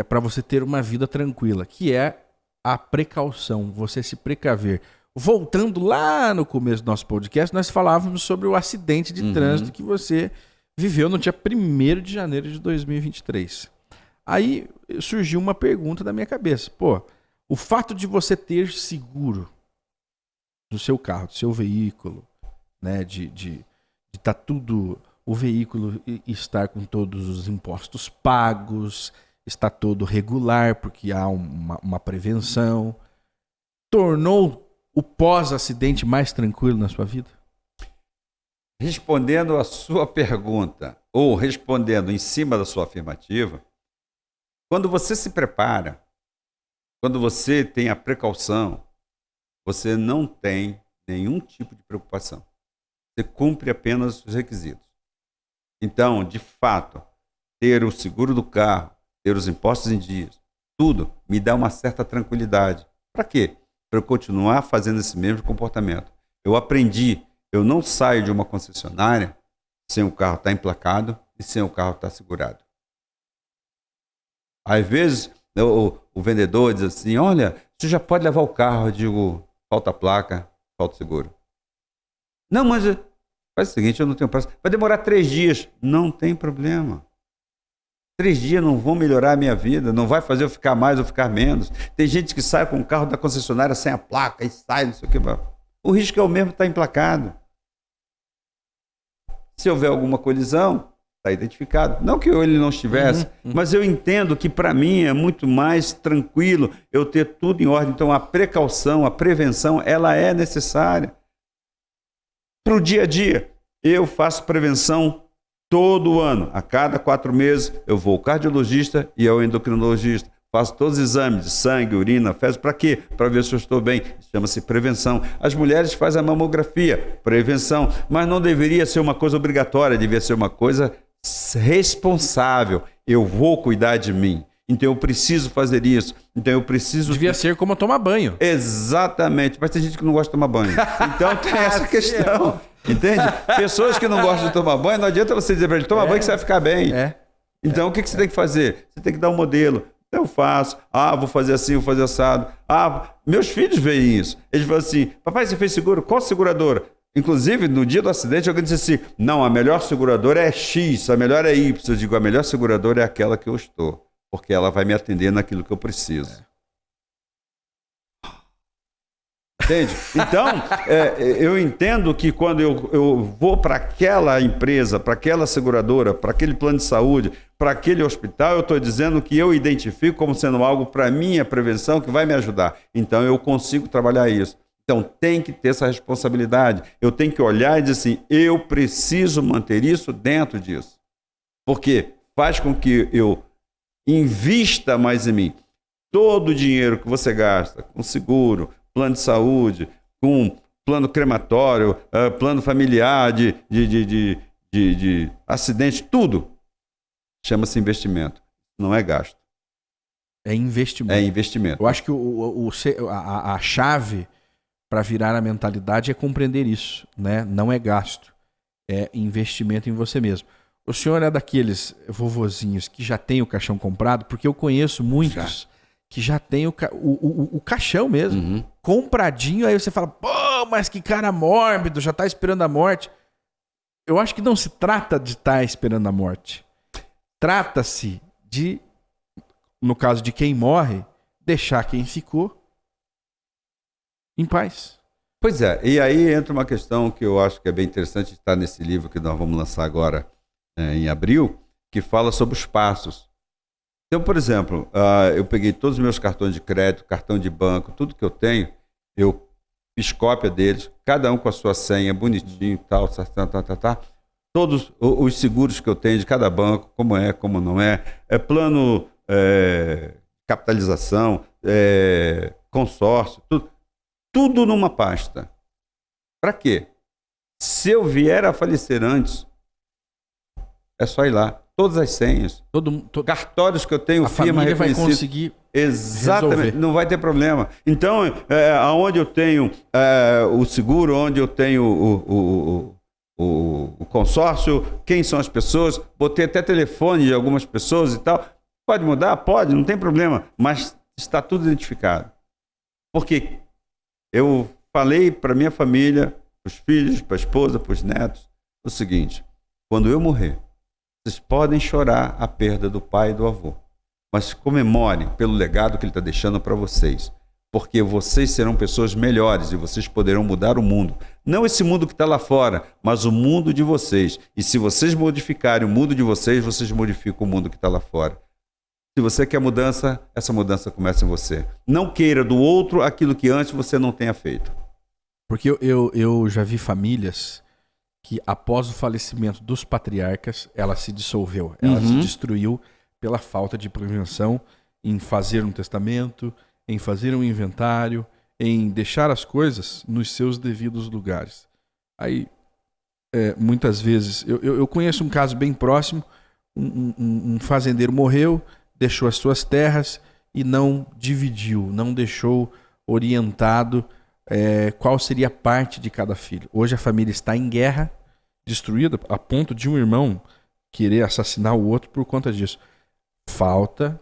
para você ter uma vida tranquila, que é a precaução, você se precaver. Voltando lá no começo do nosso podcast, nós falávamos sobre o acidente de trânsito que você viveu no dia 1º de janeiro de 2023. Aí surgiu uma pergunta na minha cabeça. O fato de você ter seguro do seu carro, do seu veículo, né, de estar tudo, o veículo estar com todos os impostos pagos, está todo regular, porque há uma prevenção, tornou o pós-acidente mais tranquilo na sua vida? Respondendo a sua pergunta, ou respondendo em cima da sua afirmativa, quando você se prepara, quando você tem a precaução, você não tem nenhum tipo de preocupação. Você cumpre apenas os requisitos. Então, de fato, ter o seguro do carro, ter os impostos em dias, tudo me dá uma certa tranquilidade. Para quê? Para eu continuar fazendo esse mesmo comportamento. Eu aprendi, eu não saio de uma concessionária sem o carro estar emplacado e sem o carro estar segurado. Às vezes, o vendedor diz assim, olha, você já pode levar o carro. Eu digo, falta placa, falta seguro. Não, mas faz o seguinte, eu não tenho prazo. Vai demorar 3 dias. Não tem problema. 3 dias não vão melhorar a minha vida, não vai fazer eu ficar mais ou ficar menos. Tem gente que sai com o carro da concessionária sem a placa e sai, não sei o que. O risco é o mesmo, está emplacado. Se houver alguma colisão, está identificado. Não que ele não estivesse, mas eu entendo que para mim é muito mais tranquilo eu ter tudo em ordem. Então a precaução, a prevenção, ela é necessária. Para o dia a dia, eu faço prevenção todo ano. A cada 4 meses eu vou ao cardiologista e ao endocrinologista. Faço todos os exames de sangue, urina, fezes. Para quê? Para ver se eu estou bem. Chama-se prevenção. As mulheres fazem a mamografia, prevenção. Mas não deveria ser uma coisa obrigatória, deveria ser uma coisa responsável. Eu vou cuidar de mim. então eu preciso fazer isso, então eu preciso... Devia ser como tomar banho. Exatamente, mas tem gente que não gosta de tomar banho. Então tem essa questão, entende? Pessoas que não gostam de tomar banho, não adianta você dizer para ele, toma banho que você vai ficar bem. Então o que você tem que fazer? Você tem que dar um modelo. Então eu faço, vou fazer assim, vou fazer assado. Meus filhos veem isso. Eles falam assim, papai, você fez seguro? Qual seguradora? Inclusive, no dia do acidente, alguém disse assim, não, a melhor seguradora é X, a melhor é Y. Eu digo, a melhor seguradora é aquela que eu estou, porque ela vai me atender naquilo que eu preciso. Entende? Então, eu entendo que quando eu vou para aquela empresa, para aquela seguradora, para aquele plano de saúde, para aquele hospital, eu estou dizendo que eu identifico como sendo algo para minha prevenção que vai me ajudar. Então, eu consigo trabalhar isso. Então, tem que ter essa responsabilidade. Eu tenho que olhar e dizer assim, eu preciso manter isso dentro disso. Porque faz com que eu invista mais em mim. Todo o dinheiro que você gasta com seguro, plano de saúde, com plano crematório, plano familiar de acidente, tudo chama-se investimento. Não é gasto. É investimento. É investimento. Eu acho que a chave para virar a mentalidade é compreender isso, né? Não é gasto, é investimento em você mesmo. O senhor é daqueles vovozinhos que já tem o caixão comprado? Porque eu conheço muitos que já tem o caixão mesmo, compradinho, aí você fala, pô, mas que cara mórbido, já tá esperando a morte. Eu acho que não se trata de estar esperando a morte. Trata-se de, no caso de quem morre, deixar quem ficou em paz. Pois é, e aí entra uma questão que eu acho que é bem interessante, está nesse livro que nós vamos lançar agora em abril, que fala sobre os passos. Então, por exemplo, eu peguei todos os meus cartões de crédito, cartão de banco, tudo que eu tenho, eu fiz cópia deles, cada um com a sua senha, bonitinho, tal. Todos os seguros que eu tenho de cada banco, como é, como não é, plano, capitalização, consórcio, tudo numa pasta. Para quê? Se eu vier a falecer antes, é só ir lá. Todas as senhas. Cartórios que eu tenho, a firma família vai reconhecida. conseguir Exatamente, resolver. Não vai ter problema. Então, onde eu tenho o seguro, onde eu tenho o consórcio, quem são as pessoas, botei até telefone de algumas pessoas e tal. Pode mudar? Pode, não tem problema. Mas está tudo identificado. Porque eu falei para minha família, para os filhos, para a esposa, para os netos, o seguinte, quando eu morrer, vocês podem chorar a perda do pai e do avô, mas comemorem pelo legado que ele está deixando para vocês, porque vocês serão pessoas melhores e vocês poderão mudar o mundo. Não esse mundo que está lá fora, mas o mundo de vocês. E se vocês modificarem o mundo de vocês, vocês modificam o mundo que está lá fora. Se você quer mudança, essa mudança começa em você. Não queira do outro aquilo que antes você não tenha feito. Porque eu já vi famílias que após o falecimento dos patriarcas, ela se dissolveu, ela se destruiu pela falta de prevenção em fazer um testamento, em fazer um inventário, em deixar as coisas nos seus devidos lugares. Aí, muitas vezes, eu conheço um caso bem próximo, um fazendeiro morreu, deixou as suas terras e não dividiu, não deixou orientado qual seria a parte de cada filho. Hoje a família está em guerra, destruída, a ponto de um irmão querer assassinar o outro por conta disso. Falta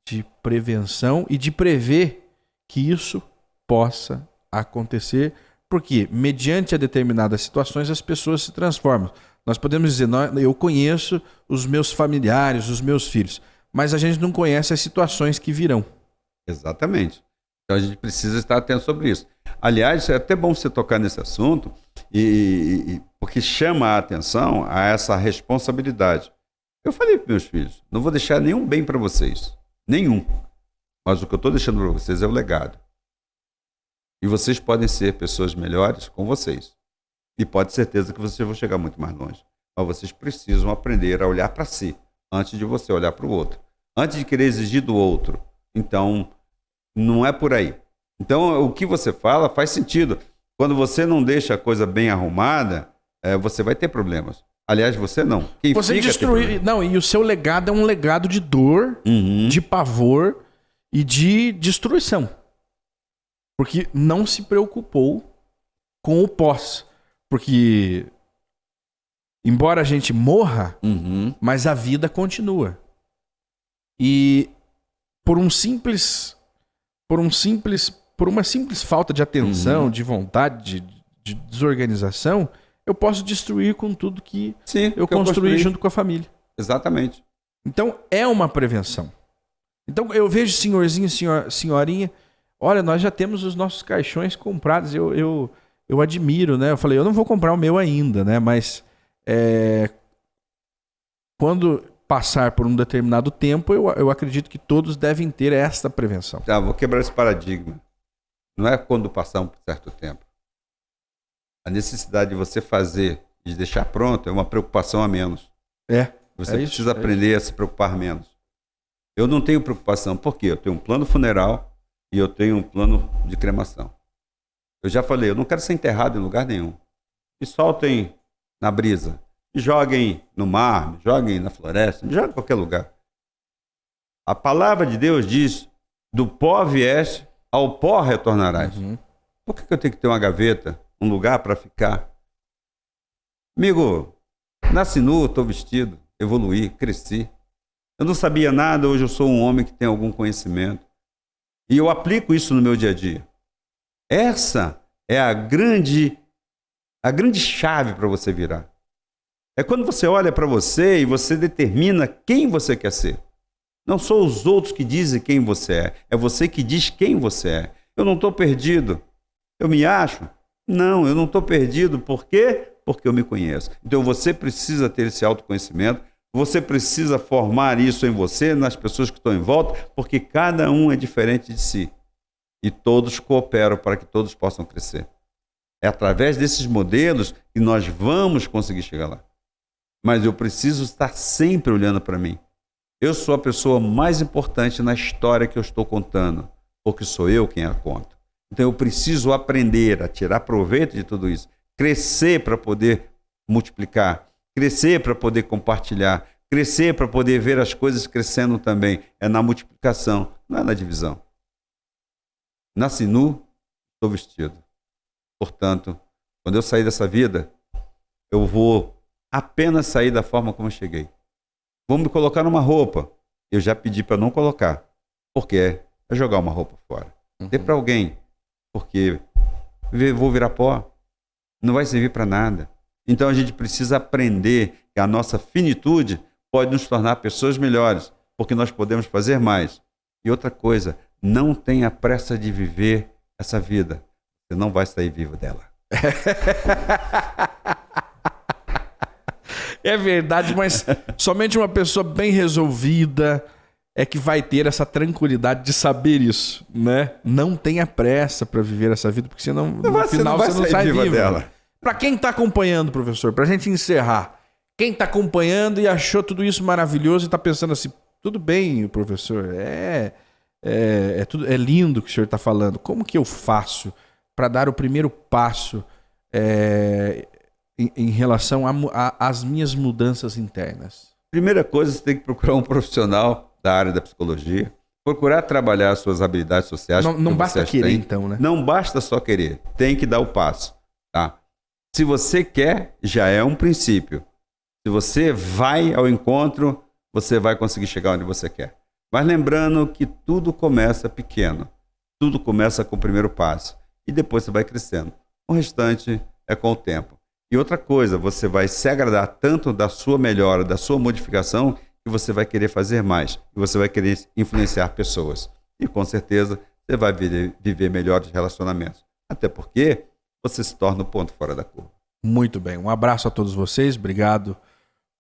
de prevenção e de prever que isso possa acontecer, porque mediante a determinadas situações as pessoas se transformam. Nós podemos dizer, eu conheço os meus familiares, os meus filhos, mas a gente não conhece as situações que virão. Exatamente. Então a gente precisa estar atento sobre isso. Aliás, é até bom você tocar nesse assunto, porque chama a atenção a essa responsabilidade. Eu falei para meus filhos, não vou deixar nenhum bem para vocês. Nenhum. Mas o que eu estou deixando para vocês é o legado. E vocês podem ser pessoas melhores com vocês. E pode ter certeza que vocês vão chegar muito mais longe. Mas vocês precisam aprender a olhar para si, antes de você olhar para o outro. Antes de querer exigir do outro. Então, não é por aí. Então, o que você fala faz sentido. Quando você não deixa a coisa bem arrumada, você vai ter problemas. Aliás, você não. Quem Você fica destruir. Não, e o seu legado é um legado de dor, de pavor e de destruição. Porque não se preocupou com o pós. Porque, embora a gente morra, mas a vida continua. E por uma simples falta de atenção, de vontade, de desorganização, eu posso destruir com tudo que eu construí junto com a família. Exatamente. Então, é uma prevenção. Então, eu vejo senhorzinho, senhorinha, olha, nós já temos os nossos caixões comprados, eu admiro, né? Eu falei, eu não vou comprar o meu ainda, né? Mas quando passar por um determinado tempo, eu acredito que todos devem ter esta prevenção. Tá, vou quebrar esse paradigma. Não é quando passar um certo tempo. A necessidade de você fazer e de deixar pronto é uma preocupação a menos. Você precisa aprender a se preocupar menos. Eu não tenho preocupação, porque eu tenho um plano funeral e eu tenho um plano de cremação. Eu já falei, eu não quero ser enterrado em lugar nenhum. Me soltem na brisa, me joguem no mar, me joguem na floresta, me joguem em qualquer lugar. A palavra de Deus diz, do pó vieste, ao pó retornarás. Por que eu tenho que ter uma gaveta, um lugar para ficar? Amigo, nasci nu, estou vestido, evoluí, cresci. Eu não sabia nada, hoje eu sou um homem que tem algum conhecimento. E eu aplico isso no meu dia a dia. Essa é a grande chave para você virar. É quando você olha para você e você determina quem você quer ser. Não são os outros que dizem quem você é. É você que diz quem você é. Eu não estou perdido. Eu me acho? Não, eu não estou perdido. Por quê? Porque eu me conheço. Então você precisa ter esse autoconhecimento. Você precisa formar isso em você, nas pessoas que estão em volta, porque cada um é diferente de si. E todos cooperam para que todos possam crescer. É através desses modelos que nós vamos conseguir chegar lá. Mas eu preciso estar sempre olhando para mim. Eu sou a pessoa mais importante na história que eu estou contando, porque sou eu quem a conto. Então eu preciso aprender a tirar proveito de tudo isso, crescer para poder multiplicar, crescer para poder compartilhar, crescer para poder ver as coisas crescendo também. É na multiplicação, não é na divisão. Nasci nu, estou vestido. Portanto, quando eu sair dessa vida, eu vou apenas sair da forma como eu cheguei. Vou me colocar numa roupa. Eu já pedi para não colocar. Porque é jogar uma roupa fora. Dê para alguém. Porque vou virar pó. Não vai servir para nada. Então a gente precisa aprender que a nossa finitude pode nos tornar pessoas melhores. Porque nós podemos fazer mais. E outra coisa, não tenha pressa de viver essa vida. Você não vai sair vivo dela. É verdade, mas somente uma pessoa bem resolvida é que vai ter essa tranquilidade de saber isso, né? Não tenha pressa para viver essa vida, porque senão no final você não sai vivo dela. Para quem está acompanhando, professor, para a gente encerrar, quem está acompanhando e achou tudo isso maravilhoso e está pensando assim, tudo bem, professor, é lindo o que o senhor está falando. Como que eu faço para dar o primeiro passo em relação às minhas mudanças internas? Primeira coisa, você tem que procurar um profissional da área da psicologia, procurar trabalhar as suas habilidades sociais. Não basta querer, então, né? Não basta só querer, tem que dar o passo, tá? Se você quer, já é um princípio. Se você vai ao encontro, você vai conseguir chegar onde você quer. Mas lembrando que tudo começa pequeno, tudo começa com o primeiro passo e depois você vai crescendo. O restante é com o tempo. E outra coisa, você vai se agradar tanto da sua melhora, da sua modificação, que você vai querer fazer mais. E você vai querer influenciar pessoas. E com certeza você vai viver melhores relacionamentos. Até porque você se torna o ponto fora da curva. Muito bem. Um abraço a todos vocês. Obrigado,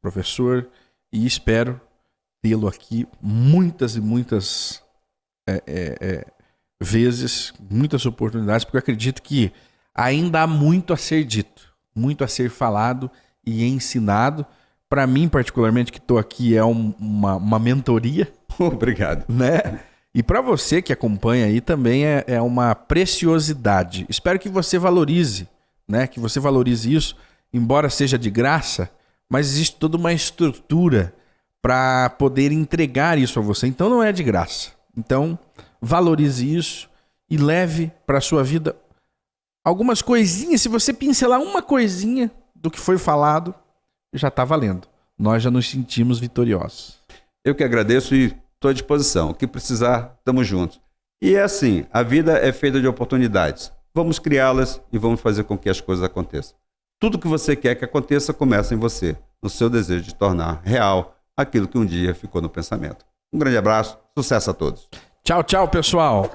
professor. E espero tê-lo aqui muitas e muitas vezes, muitas oportunidades, porque eu acredito que ainda há muito a ser dito, muito a ser falado e ensinado. Para mim, particularmente, que estou aqui, é uma mentoria. Obrigado. Né? E para você que acompanha aí também é uma preciosidade. Espero que você valorize, né? Que você valorize isso, embora seja de graça, mas existe toda uma estrutura para poder entregar isso a você. Então não é de graça. Então valorize isso e leve para a sua vida algumas coisinhas. Se você pincelar uma coisinha do que foi falado, já está valendo. Nós já nos sentimos vitoriosos. Eu que agradeço e estou à disposição. O que precisar, estamos juntos. E é assim, a vida é feita de oportunidades. Vamos criá-las e vamos fazer com que as coisas aconteçam. Tudo que você quer que aconteça começa em você, no seu desejo de tornar real aquilo que um dia ficou no pensamento. Um grande abraço, sucesso a todos. Tchau, tchau, pessoal.